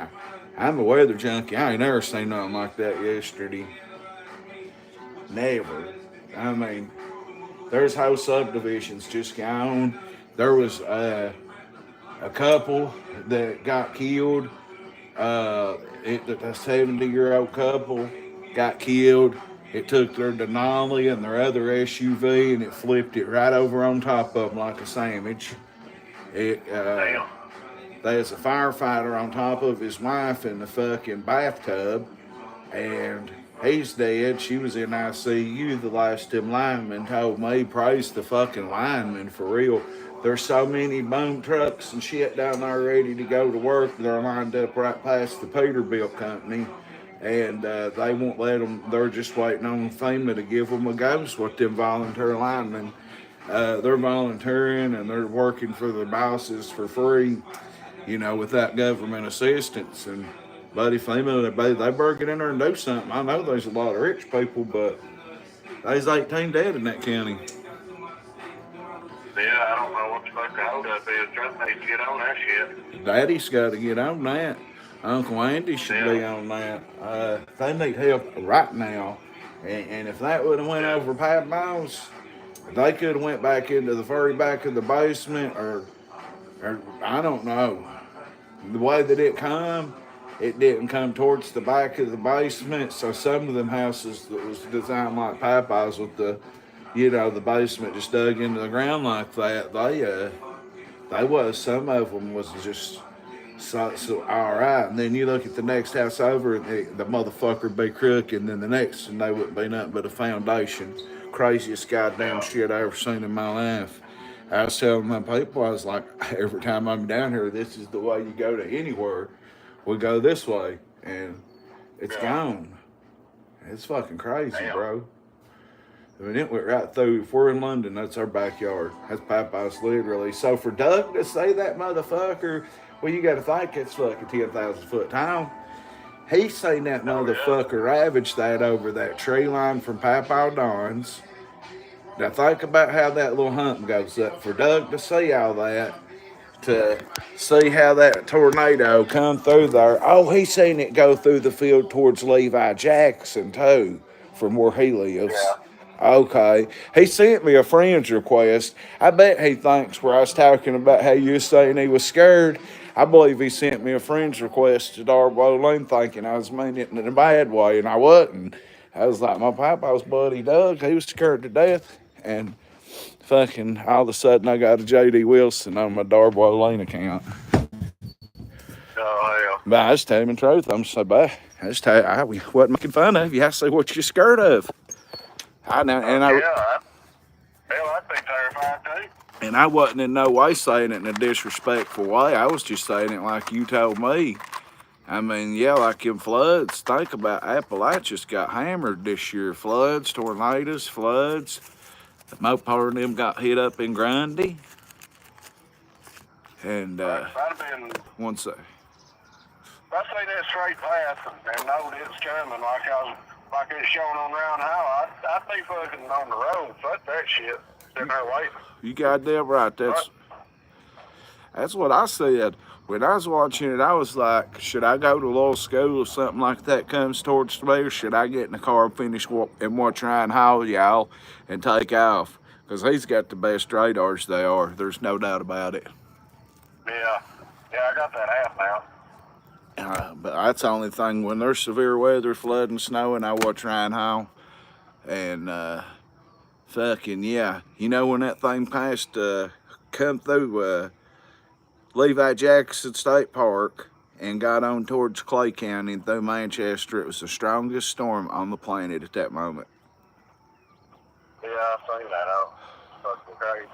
I'm a weather junkie. I ain't never seen nothing like that yesterday. Never. I mean, there's whole subdivisions just gone. There was a couple that got killed. A 70-year-old couple got killed. It took their Denali and their other SUV and it flipped it right over on top of them like a sandwich. There's a firefighter on top of his wife in the fucking bathtub, and he's dead. She was in ICU. The last them linemen told me, praise the fucking linemen for real. There's so many boom trucks and shit down there ready to go to work. They're lined up right past the Peterbilt company, and they won't let them. They're just waiting on FEMA to give them a ghost. What them volunteer linemen, they're volunteering and they're working for their bosses for free, you know, without government assistance. And buddy, FEMA, they better get in there and do something. I know there's a lot of rich people, but there's 18 dead in that county. Yeah, I don't know what the fuck the hold up is. Trump needs to get on that shit. Daddy's got to get on that. Uncle Andy should be on that. They need help right now. And if that would have went over Pat Miles, they could have went back into the very back of the basement, or I don't know. The way that it didn't come towards the back of the basement. So some of them houses that was designed like Popeyes with the basement just dug into the ground like that. Some of them was just so all right. And then you look at the next house over, and the motherfucker be crooked, and then the next, and they wouldn't be nothing but a foundation. Craziest goddamn shit I ever seen in my life. I was telling my people, I was like, every time I'm down here, this is the way you go to anywhere. We go this way, and it's gone. It's fucking crazy, bro. I mean, it went right through. If we're in London, that's our backyard. That's Popeye's literally. So for Doug to say that motherfucker, well, you got to think it's fucking 10,000 foot tall. He's seen that motherfucker ravage that over that tree line from Popeye Don's. Now think about how that little hump goes up. For Doug to see all that, to see how that tornado come through there. Oh, he's seen it go through the field towards Levi Jackson too, from where he lives. Okay. He sent me a friend's request. I bet he thinks where I was talking about how you was saying he was scared. I believe he sent me a friend's request to Darbo Lane thinking I was meaning it in a bad way, and I wasn't. I was like, my papa's buddy Doug, he was scared to death. And fucking all of a sudden I got a JD Wilson on my Darbo Lane account. Oh, hell. But I just tell him the truth. I'm just like, bah, I just tell you, I wasn't making fun of you. I say what you're scared of. I know, and I. Hell, I'd be terrified too. And I wasn't in no way saying it in a disrespectful way. I was just saying it like you told me. I mean, yeah, like in floods. Think about Appalachia's got hammered this year. Floods, tornadoes, floods. Most part of them got hit up in Grundy. And I'd have been. one sec. If I say that straight path and know that it's coming like it's showing on Round How, I'd be fucking on the road. Fuck that shit. Sitting there waiting. You goddamn right. That's what I said. When I was watching it, I was like, should I go to law school if something like that comes towards me, or should I get in the car and finish and watch Ryan haul y'all and take off? Because he's got the best radars they are. There's no doubt about it. Yeah, I got that app now. But that's the only thing. When there's severe weather, flooding, snowing, I watch Ryan haul. And fucking, yeah. You know, when that thing passed, come through Levi Jackson State Park and got on towards Clay County and through Manchester, it was the strongest storm on the planet at that moment. Yeah, I've seen that out. Fucking crazy.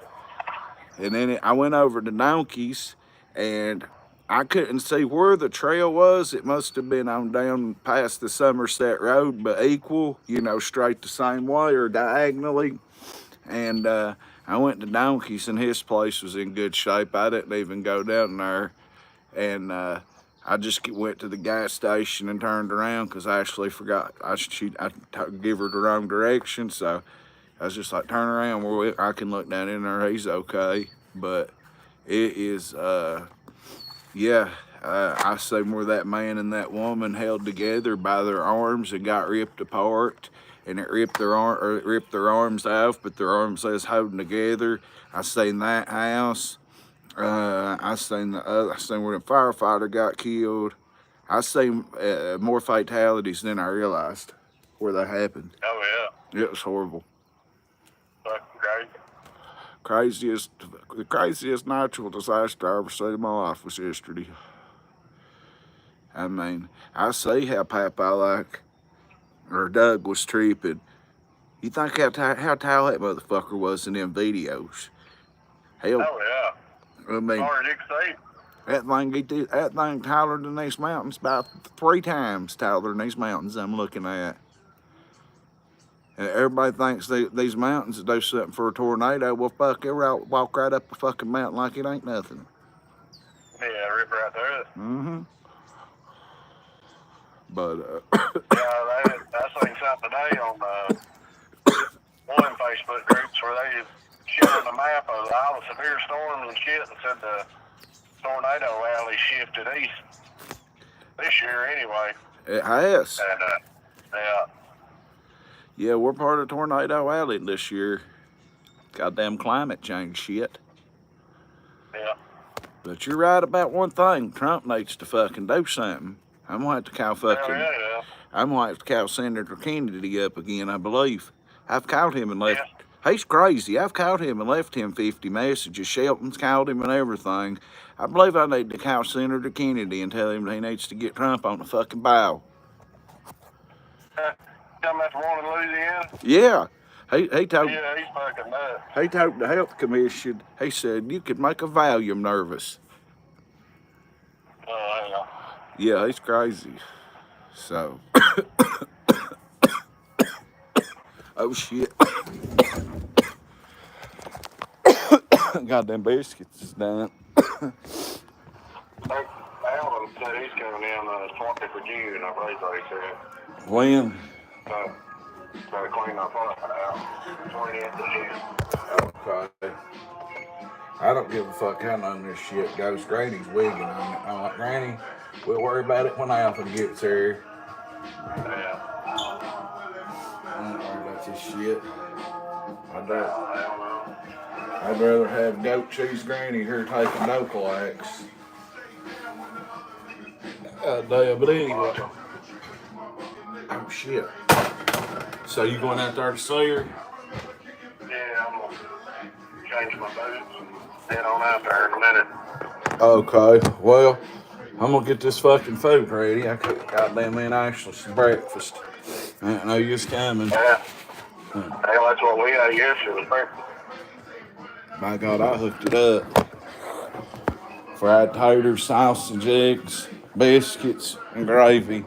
And then I went over to Donkeys, and I couldn't see where the trail was. It must have been on down past the Somerset Road, but equal, you know, straight the same way or diagonally. And I went to Donkeys, and his place was in good shape. I didn't even go down there. And I just went to the gas station and turned around because I actually forgot. I give her the wrong direction. So I was just like, turn around where I can look down in there. He's okay. But it is, yeah, I say where that man and that woman held together by their arms and got ripped apart. And it ripped their arms off, but their arms was holding together. I seen that house. I seen where the firefighter got killed. I seen more fatalities than I realized where they happened. Oh yeah. It was horrible. Fucking crazy. The craziest natural disaster I ever seen in my life was yesterday. I mean, I see how Papa or Doug was tripping. You think how tall that motherfucker was in them videos? Hell, Oh yeah. I mean, Sorry, you can see. that thing taller than these mountains, about 3 times taller than these mountains I'm looking at. And everybody thinks these mountains do something for a tornado. Well, fuck, they'll walk right up a fucking mountain like it ain't nothing. Yeah, rip right there. Mm-hmm. But, Yeah, I seen something today on one Facebook groups where they showed a map of all the severe storms and shit and said the tornado alley shifted east this year anyway. it has. And yeah. Yeah, we're part of Tornado Alley this year. Goddamn climate change shit. Yeah. But you're right about one thing. Trump needs to fucking do something. I'm gonna have to call fucking. Yeah. I'm gonna have to call Senator Kennedy up again, I believe. I've called him and left. Yeah. He's crazy. I've called him and left him 50 messages. Shelton's called him and everything. I believe I need to call Senator Kennedy and tell him that he needs to get Trump on the fucking bow. Come at the one in Louisiana? Yeah. He told. Yeah, he's fucking nuts. He told the health commission. He said you could make a volume nervous. Oh, Yeah, he's crazy. So. Oh shit. Goddamn biscuits is done. Harland said he's coming down the 20th of June, I believe they said. When? To clean my pot out. 20th of June. Okay. I don't give a fuck how long this shit goes. Granny's wigging on it. I'm like, Granny, we'll worry about it when Alpha gets here. Yeah. I don't worry about this shit. I'd No, rather, hell no. I'd rather have goat cheese granny here taking Docalax. Damn, but anyway. Oh shit. So you going out there to see her? Yeah, I'm gonna change my boots and head on out there in a minute. Okay, well, I'm gonna get this fucking food ready. I cooked goddamn man Ashley some breakfast. I didn't know you was coming. Yeah. Hell, that's what we had yesterday was breakfast. My God, I hooked it up. Fried taters, sausage, eggs, biscuits, and gravy.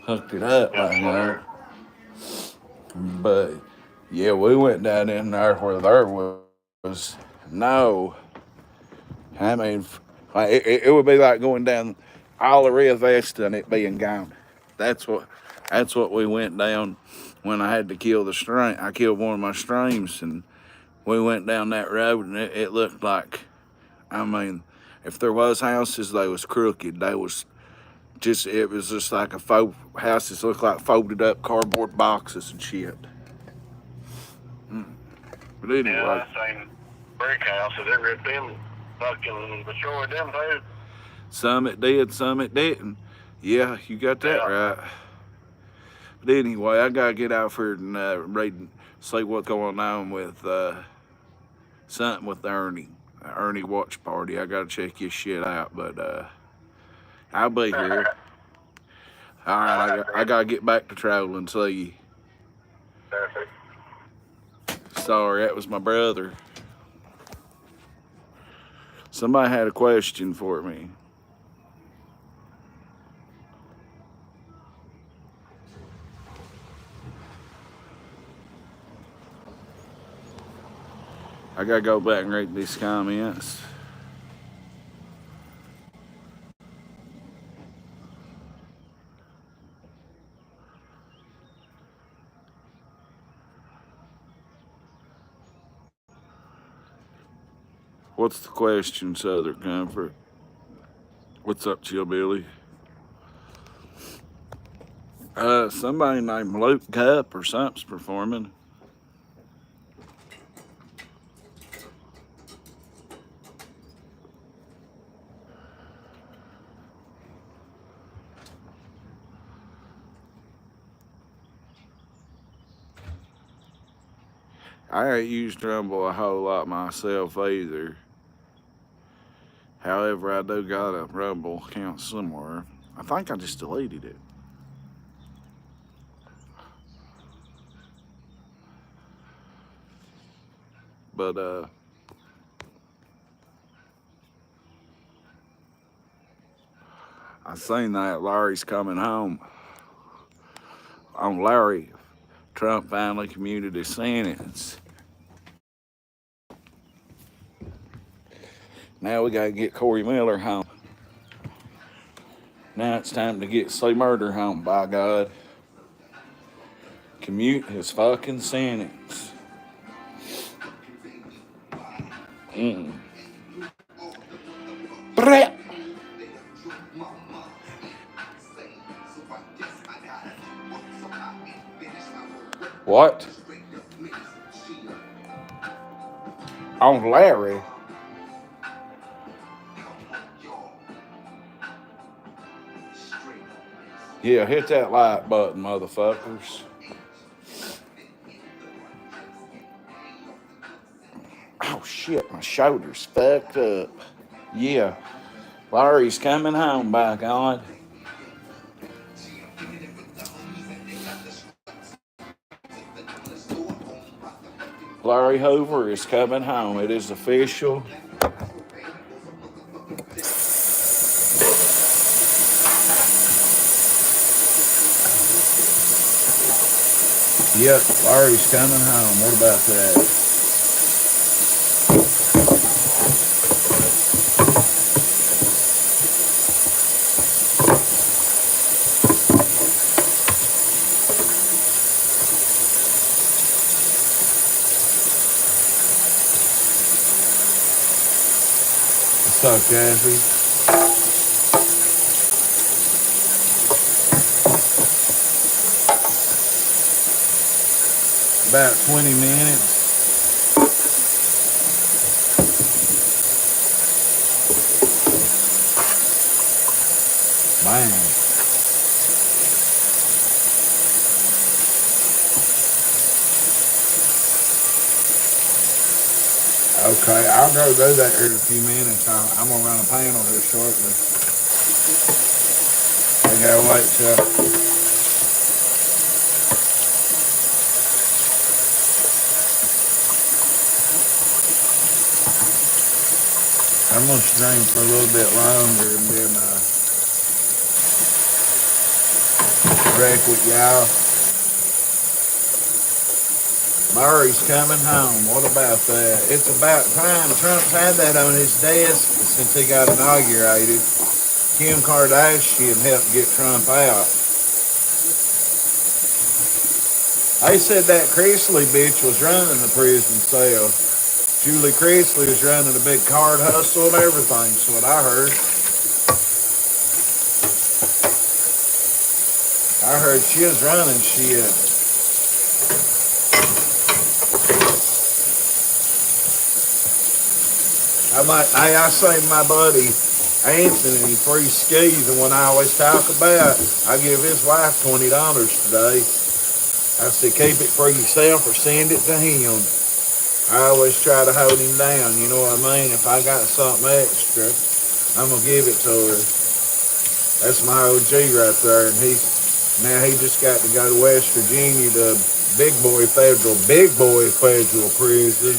Hooked it up Yes, right sir. now. But yeah, we went down in there where there was no. I mean, like it would be like going down all of Rio Vista and it being gone. That's what that's what we went down when I had to kill the stream. I killed one of my streams and we went down that road and it looked like, I mean, if there was houses, they was crooked. They was just, it was just like a faux houses looked like folded up cardboard boxes and shit. But anyway, Yeah, that same brick house that ever been fucking destroyed them too. some it did, some it didn't. Yeah, you got that Yeah. right. But anyway, I gotta get out here and read, see what's going on with something with Ernie. Ernie watch party. I gotta check his shit out, but I'll be here. All right, Alright, I man. gotta get back to traveling. See you. Perfect. Sorry, that was my brother. Somebody had a question for me. I gotta go back and read these comments. What's the question, Southern Comfort? What's up, Chill Billy? Somebody named Luke Cup or something's performing. I ain't used Rumble a whole lot myself either. However, I do got a Rumble account somewhere. I think I just deleted it. But I seen that Larry's coming home. On Larry, Trump finally commuted his sentence. Now we gotta get Corey Miller home. Now it's time to get C. Murder home, by God. Commute his fucking sentence. Brett. What? On Larry? Yeah, hit that like button, motherfuckers. Oh shit, my shoulder's fucked up. Yeah, Larry's coming home, by God. Larry Hoover is coming home. It is official. Yep, Larry's coming home. What about that? What's up, Kathy? about 20 minutes. Man. Okay, I'll go do that here in a few minutes. I'm gonna run a panel here shortly. I gotta wait till I'm gonna stream for a little bit longer and then wreck with y'all. Murray's coming home. What about that? It's about time. Trump's had that on his desk since he got inaugurated. Kim Kardashian helped get Trump out. They said that Chrisley bitch was running the prison cell. Julie Chrisley was running a big card hustle and everything. That's what I heard. I heard she was running shit. I say to my buddy Anthony, free skis, and when I always talk about, I give his wife $20 today. I said, keep it for yourself or send it to him. I always try to hold him down, you know what I mean? If I got something extra, I'm going to give it to her. That's my OG right there, and now he just got to go to West Virginia to big boy federal prison.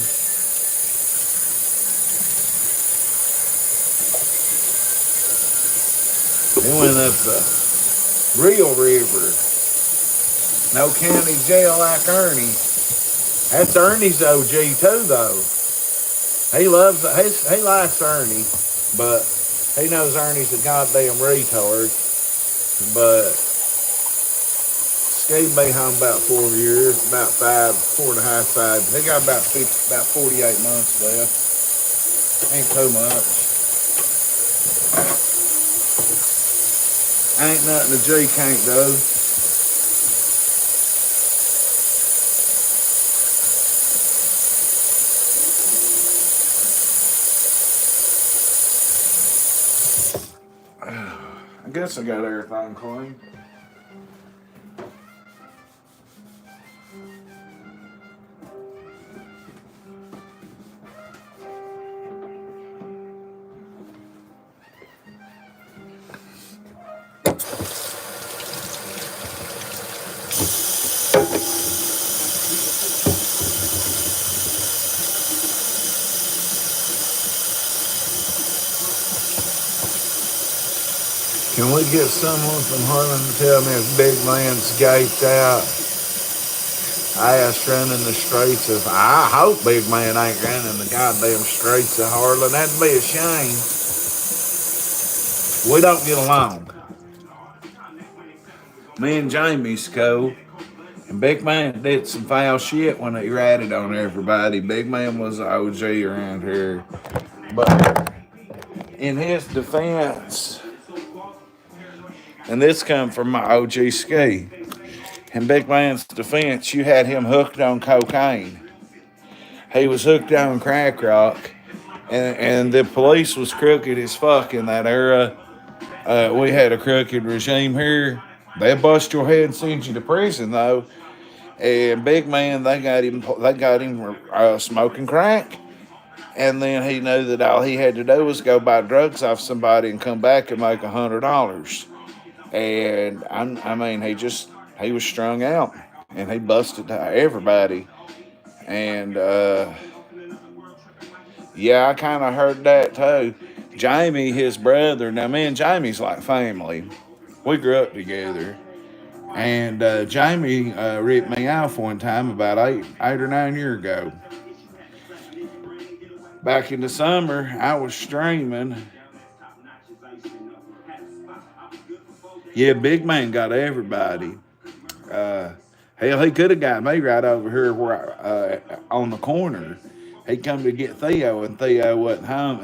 He went up the Real River. No county jail like Ernie. That's Ernie's OG too, though. He likes Ernie, but he knows Ernie's a goddamn retard. But Steve been home about 4 years, about 4.5. He got about 48 months left. Ain't too much. Ain't nothing a G can't do. I guess I got everything clean. Can we get someone from Harland to tell me if Big Man's gaped out? Ass running the streets of... I hope Big Man ain't running the goddamn streets of Harland. That'd be a shame. We don't get along. Me and Jamie's cool. And Big Man did some foul shit when he ratted on everybody. Big Man was an OG around here. But in his defense... And this come from my OG ski. In Big Man's defense, you had him hooked on cocaine. He was hooked on crack rock. And the police was crooked as fuck in that era. We had a crooked regime here. They bust your head and send you to prison, though. And Big Man, they got him smoking crack. And then he knew that all he had to do was go buy drugs off somebody and come back and make $100. And I mean, he was strung out, and he busted everybody. And yeah, I kind of heard that too. Jamie, his brother. Now, me and Jamie's like family. We grew up together. And Jamie ripped me off one time about 8 or 9 years ago. Back in the summer, I was streaming. Yeah, Big Man got everybody. Hell, he could have got me right over here where on the corner. He come to get Theo, and Theo wasn't home.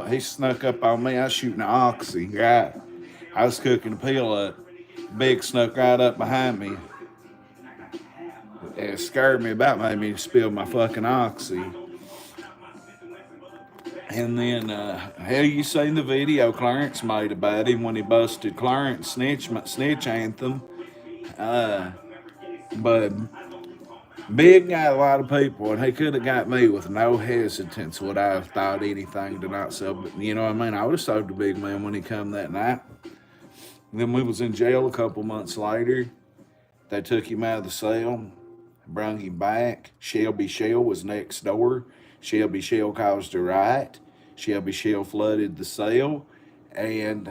He snuck up on me. I was shooting an oxy, right? I was cooking a peel up. Big snuck right up behind me. It scared me about made me spill my fucking oxy. And then, hell, you seen the video Clarence made about him when he busted Clarence snitch anthem. But Big got a lot of people, and he could have got me with no hesitance. Would I have thought anything to not sell? But you know what I mean? I would have sold the big man when he come that night. Then we was in jail a couple months later. They took him out of the cell, brung him back. Shelby Shell was next door. Shelby Shell caused a riot. Shelby Shell flooded the cell, and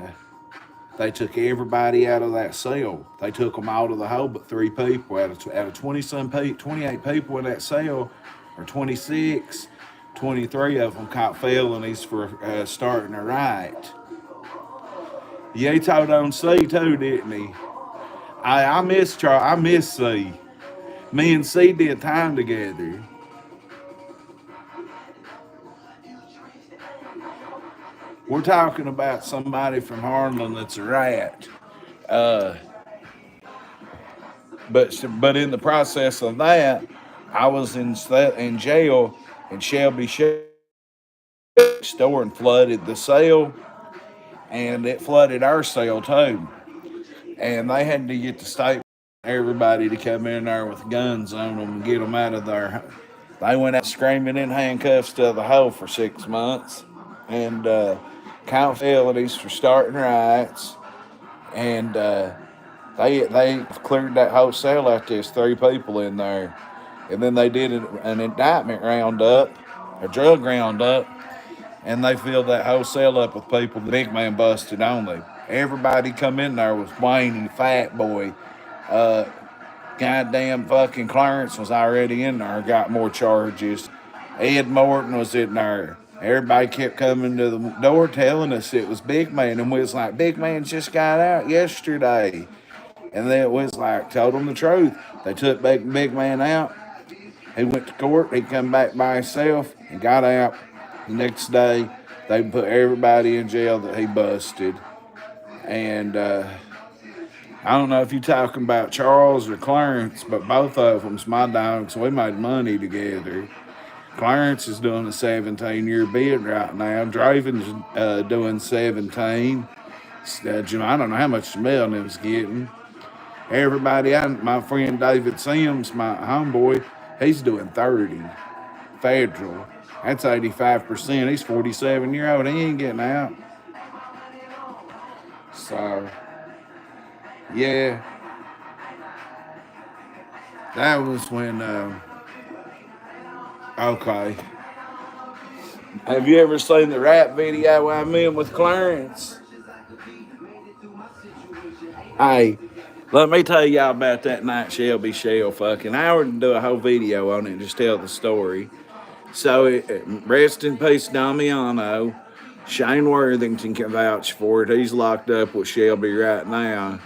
they took everybody out of that cell. They took them all to the hole, but 3 people out of 28 people in that cell, or 26, 23 of them caught felonies for starting a riot. Yeah, he told on C too, didn't he? I miss Charles. I miss C. Me and C did time together. We're talking about somebody from Harland that's a rat. But in the process of that, I was in jail, and Shelby store and flooded the cell, and it flooded our cell too. And they had to get the state everybody to come in there with guns on them and get them out of there. They went out screaming in handcuffs to the hole for 6 months, and count felonies for starting riots, and they cleared that whole cell out. There's 3 people in there, and then they did an indictment roundup, a drug roundup, and they filled that whole cell up with people the big man busted only. Everybody come in there was Wayne and Fat Boy. Goddamn fucking Clarence was already in there, got more charges. Ed Morton was in there. Everybody kept coming to the door telling us it was Big Man, and we was like, Big Man just got out yesterday. And then it was like, told them the truth. They took Big Man out. He went to court. He come back by himself and got out. The next day, they put everybody in jail that he busted. And I don't know if you're talking about Charles or Clarence, but both of them's my dogs. We made money together. Clarence is doing a 17-year bid right now. Draven's doing 17. I don't know how much Jamel was getting. Everybody, my friend David Sims, my homeboy, he's doing 30 federal. That's 85%. He's 47-year-old. He ain't getting out. So, yeah. That was when, okay. Have you ever seen the rap video I'm in with Clarence? Hey, let me tell y'all about that night Shelby Shell fucking. I would do a whole video on it and just tell the story. So, rest in peace, Damiano. Shane Worthington can vouch for it. He's locked up with Shelby right now.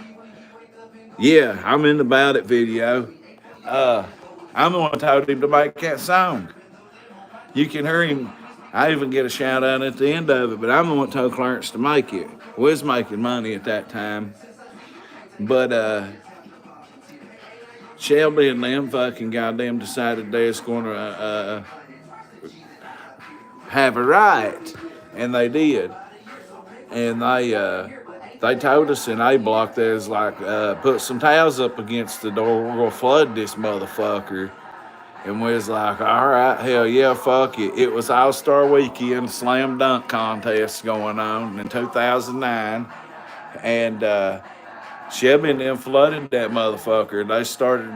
Yeah, I'm in the About It video. I'm the one who told him to make that song. You can hear him. I even get a shout out at the end of it, but I'm the one who told Clarence to make it. We was making money at that time. But Shelby and them fucking goddamn decided they was going to have a riot, and they did. And they told us in A Block, there's like, put some towels up against the door. We're gonna flood this motherfucker. And we was like, all right, hell yeah, fuck it. It was All-Star Weekend slam dunk contest going on in 2009, and Shelby and them flooded that motherfucker.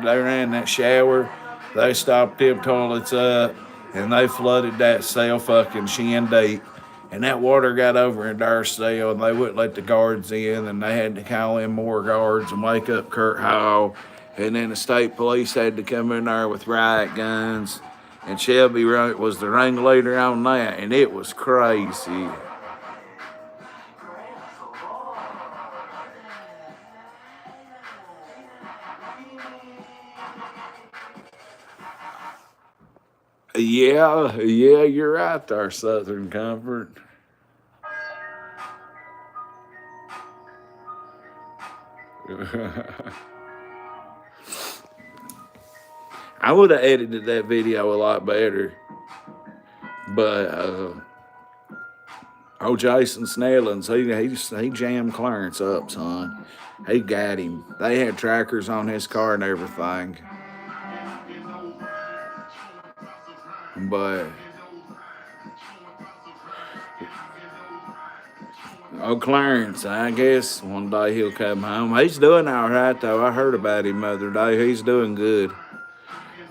They ran that shower, they stopped them toilets up, and they flooded that cell fucking shin deep. And that water got over into our cell, and they wouldn't let the guards in, and they had to call in more guards and wake up Kurt Hall. And then the state police had to come in there with riot guns. And Shelby was the ringleader on that, and it was crazy. Yeah, you're right there, Southern Comfort. I would have edited that video a lot better. But Jason Snellings, he jammed Clarence up, son. He got him. They had trackers on his car and everything. But Clarence, I guess one day he'll come home. He's doing all right though. I heard about him the other day. He's doing good.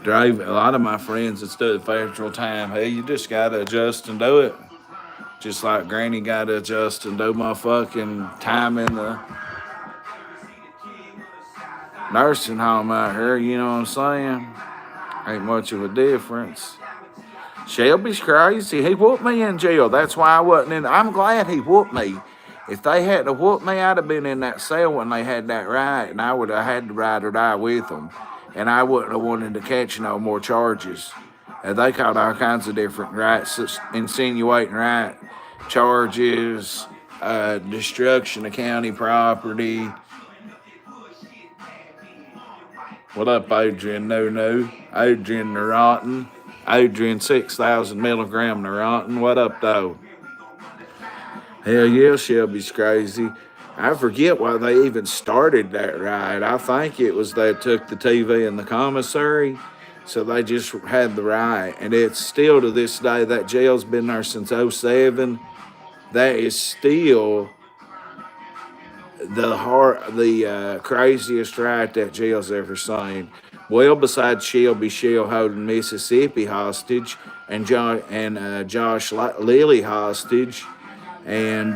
Drove a lot of my friends that stood federal time. Hey, you just gotta adjust and do it. Just like Granny gotta adjust and do my fucking time in the nursing home out here. You know what I'm saying? Ain't much of a difference. Shelby's crazy. He whooped me in jail. That's why I wasn't in. I'm glad he whooped me. If they hadn't whooped me, I'd have been in that cell when they had that riot, and I would have had to ride or die with them. And I wouldn't have wanted to catch no more charges. They caught all kinds of different rights, insinuating right charges, destruction of county property. What up, Adrian? No. Adrian Neurotin. Adrian 6,000 milligram Neurotin. What up, though? Hell yeah, Shelby's crazy. I forget why they even started that riot. I think it was they took the TV in the commissary, so they just had the riot. And it's still to this day, that jail's been there since 07. That is still the craziest riot that jail's ever seen. Well, besides Shelby Shell holding Mississippi hostage and Josh Lilly hostage and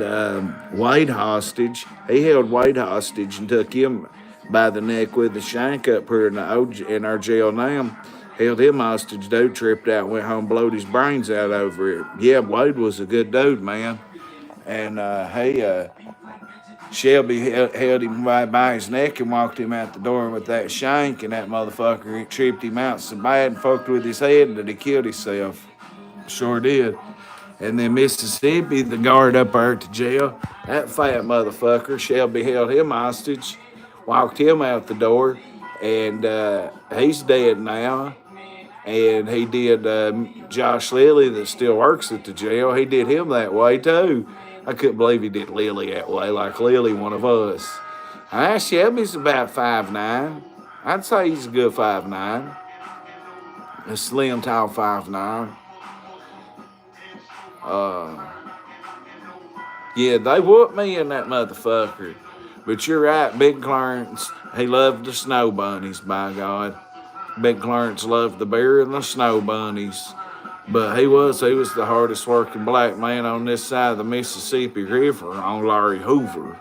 Wade hostage. He held Wade hostage and took him by the neck with the shank up here in our jail now. Held him hostage. Dude tripped out, went home, blowed his brains out over it. Yeah, Wade was a good dude, man. And Shelby held him right by his neck and walked him out the door with that shank, and that motherfucker tripped him out so bad and fucked with his head that he killed himself. Sure did. And then Mississippi, the guard up there at the jail, that fat motherfucker, Shelby held him hostage, walked him out the door, and he's dead now. And he did Josh Lilly, that still works at the jail, he did him that way too. I couldn't believe he did Lily that way, like Lily, one of us. Shelby's about 5'9". I'd say he's a good 5'9". A slim, tall 5'9". Yeah, they whooped me in that motherfucker. But you're right, Big Clarence, he loved the snow bunnies, by God. Big Clarence loved the beer and the snow bunnies. But he was the hardest working black man on this side of the Mississippi River on Larry Hoover.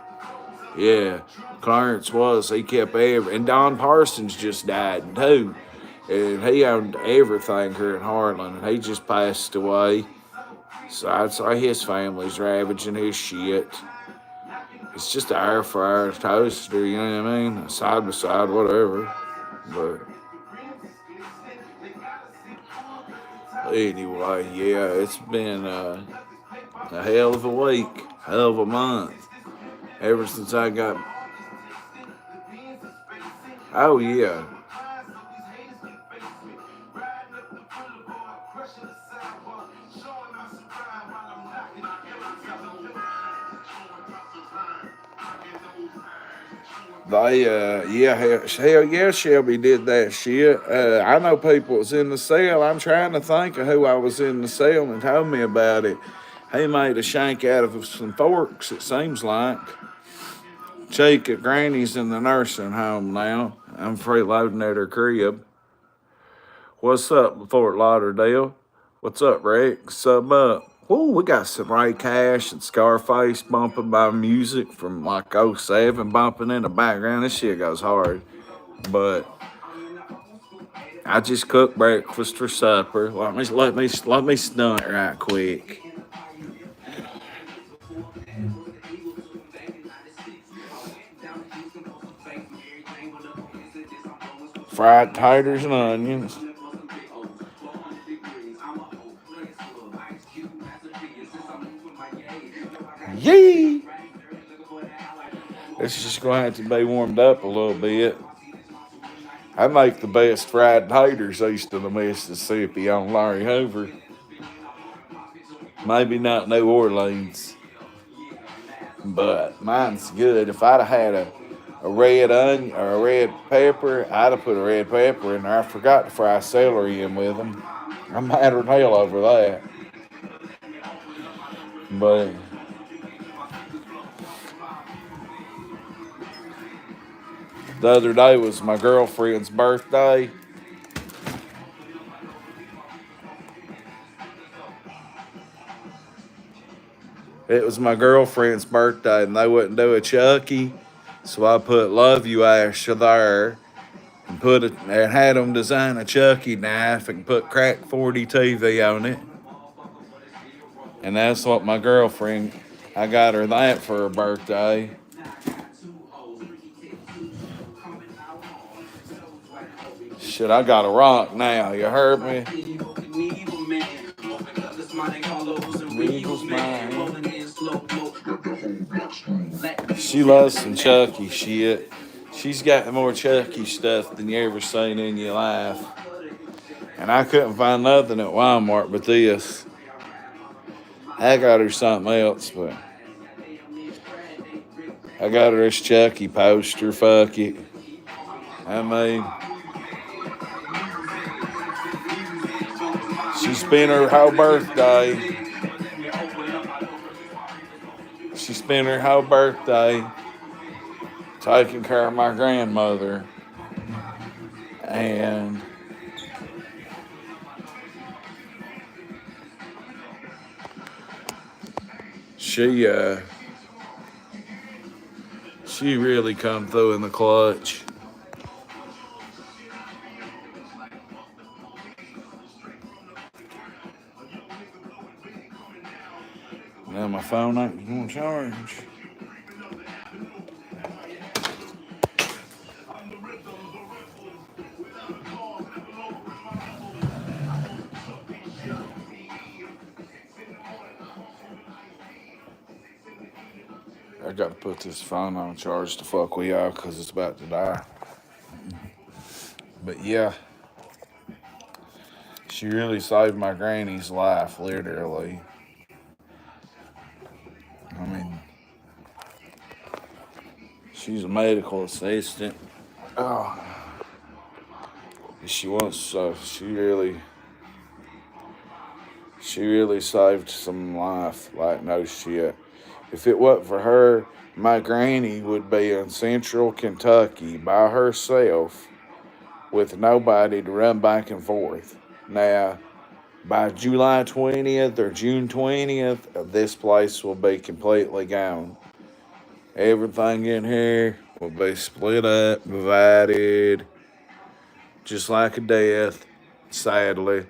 Yeah, Clarence was. He kept and Don Parsons just died too. And he owned everything here in Harland, and he just passed away. So I'd say his family's ravaging his shit. It's just an air fryer toaster, you know what I mean? Side by side, whatever. But anyway, yeah, it's been a hell of a week, hell of a month. Ever since I got... Oh, yeah. Hell yeah, Shelby did that shit. I know people was in the cell. I'm trying to think of who I was in the cell and told me about it. He made a shank out of some forks, it seems like. Cheek at Granny's in the nursing home now. I'm freeloading at her crib. What's up, Fort Lauderdale? What's up, Rex? Sub up. Whoa, we got some Ray Cash and Scarface bumping by music from like 07 bumping in the background. This shit goes hard. But I just cooked breakfast for supper. Let me stunt right quick. Fried taters and onions. Yee! It's just going to have to be warmed up a little bit. I make the best fried taters east of the Mississippi on Larry Hoover. Maybe not New Orleans, but mine's good. If I'd have had a red onion or a red pepper, I'd have put a red pepper in there. I forgot to fry celery in with them. I'm mad as hell over that. But the other day was my girlfriend's birthday. It was my girlfriend's birthday and they wouldn't do a Chucky. So I put Love You Ash there and put it and had them design a Chucky knife and put Crack 40 TV on it. And that's what my girlfriend, I got her that for her birthday. Shit, I got a rock now. You heard me? She loves some Chucky shit. She's got more Chucky stuff than you ever seen in your life. And I couldn't find nothing at Walmart but this. I got her something else, but I got her this Chucky poster. Fuck it. I mean, she spent her whole birthday. She spent her whole birthday taking care of my grandmother. And she really come through in the clutch. Now my phone ain't gonna charge. I gotta put this phone on charge to fuck with y'all because it's about to die. But yeah, she really saved my granny's life, literally. I mean, she's a medical assistant. Oh, she really saved some life, like no shit. If it wasn't for her, my granny would be in central Kentucky by herself with nobody to run back and forth. Now, by July 20th or June 20th, this place will be completely gone. Everything in here will be split up, divided, just like a death, sadly.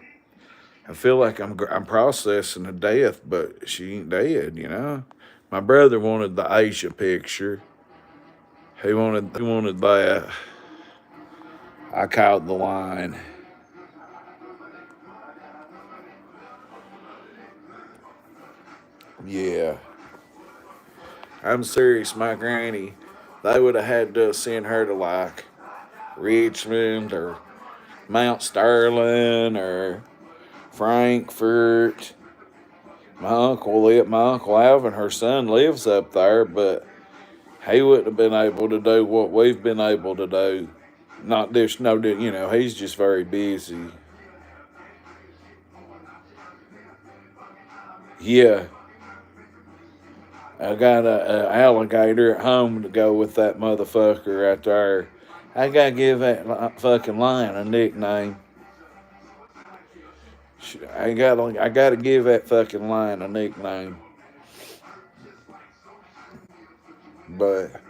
I feel like I'm processing a death, but she ain't dead, you know? My brother wanted the Asia picture. He wanted that. I caught the line. Yeah. I'm serious, my granny. They would have had to send her to like Richmond or Mount Sterling or Frankfurt. My uncle Alvin, her son, lives up there, but he wouldn't have been able to do what we've been able to do. Not just no, you know, he's just very busy. Yeah, I got a alligator at home to go with that motherfucker right there. I gotta give that fucking lion a nickname. I gotta give that fucking lion a nickname. But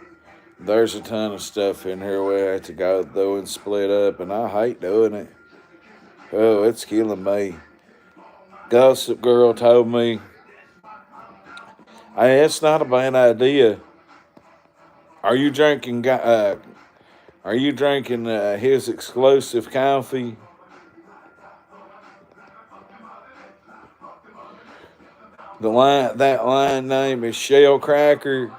there's a ton of stuff in here we have to go through and split up, and I hate doing it. Oh, it's killing me. Gossip Girl told me, hey, it's not a bad idea. Are you drinking? His exclusive coffee? That line name is Shell Cracker.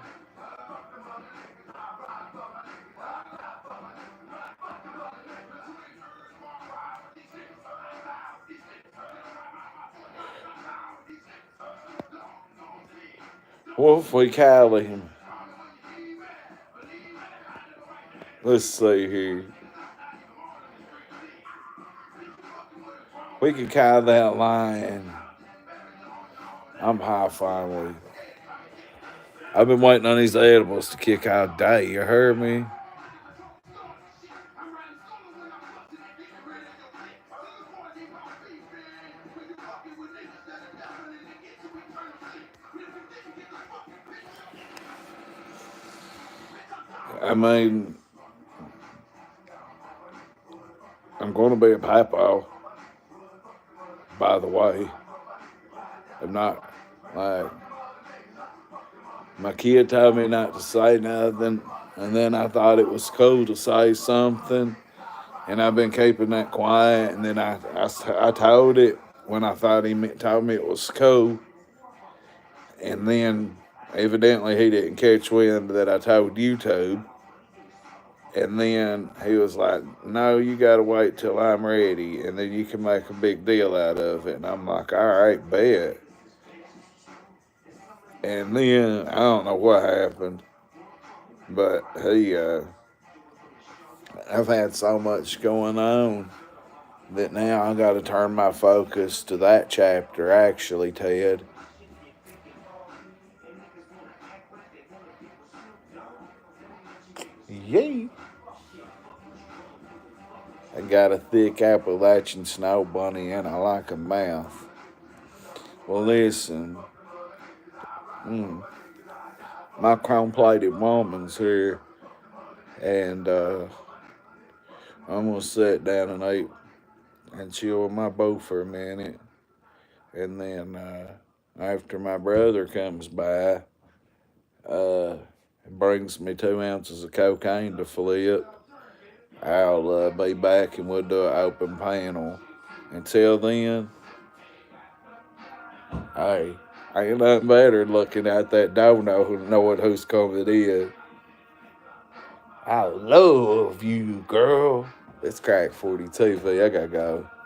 What if we call him? Let's see here. We could call that lion. I'm high finally. I've been waiting on these edibles to kick out day. You heard me? I mean, I'm going to be a papo, by the way. I'm not, like, my kid told me not to say nothing, and then I thought it was cool to say something, and I've been keeping that quiet, and then I told it when I thought he told me it was cool, and then evidently he didn't catch wind that I told YouTube. And then he was like, no, you got to wait till I'm ready, and then you can make a big deal out of it. And I'm like, all right, bet. And then I don't know what happened, but I've had so much going on that now I got to turn my focus to that chapter, actually, Ted. Yay. I got a thick Appalachian snow bunny and I like a mouth. Well, listen, my chrome-plated woman's here, and I'm gonna sit down and eat and chill with my beau for a minute, and then after my brother comes by, brings me 2 ounces of cocaine to flip, I'll be back and we'll do an open panel. Until then, hey, ain't nothing better than looking out that dono and knowing who's coming in. I love you, girl. It's crack 40 TV. I gotta go.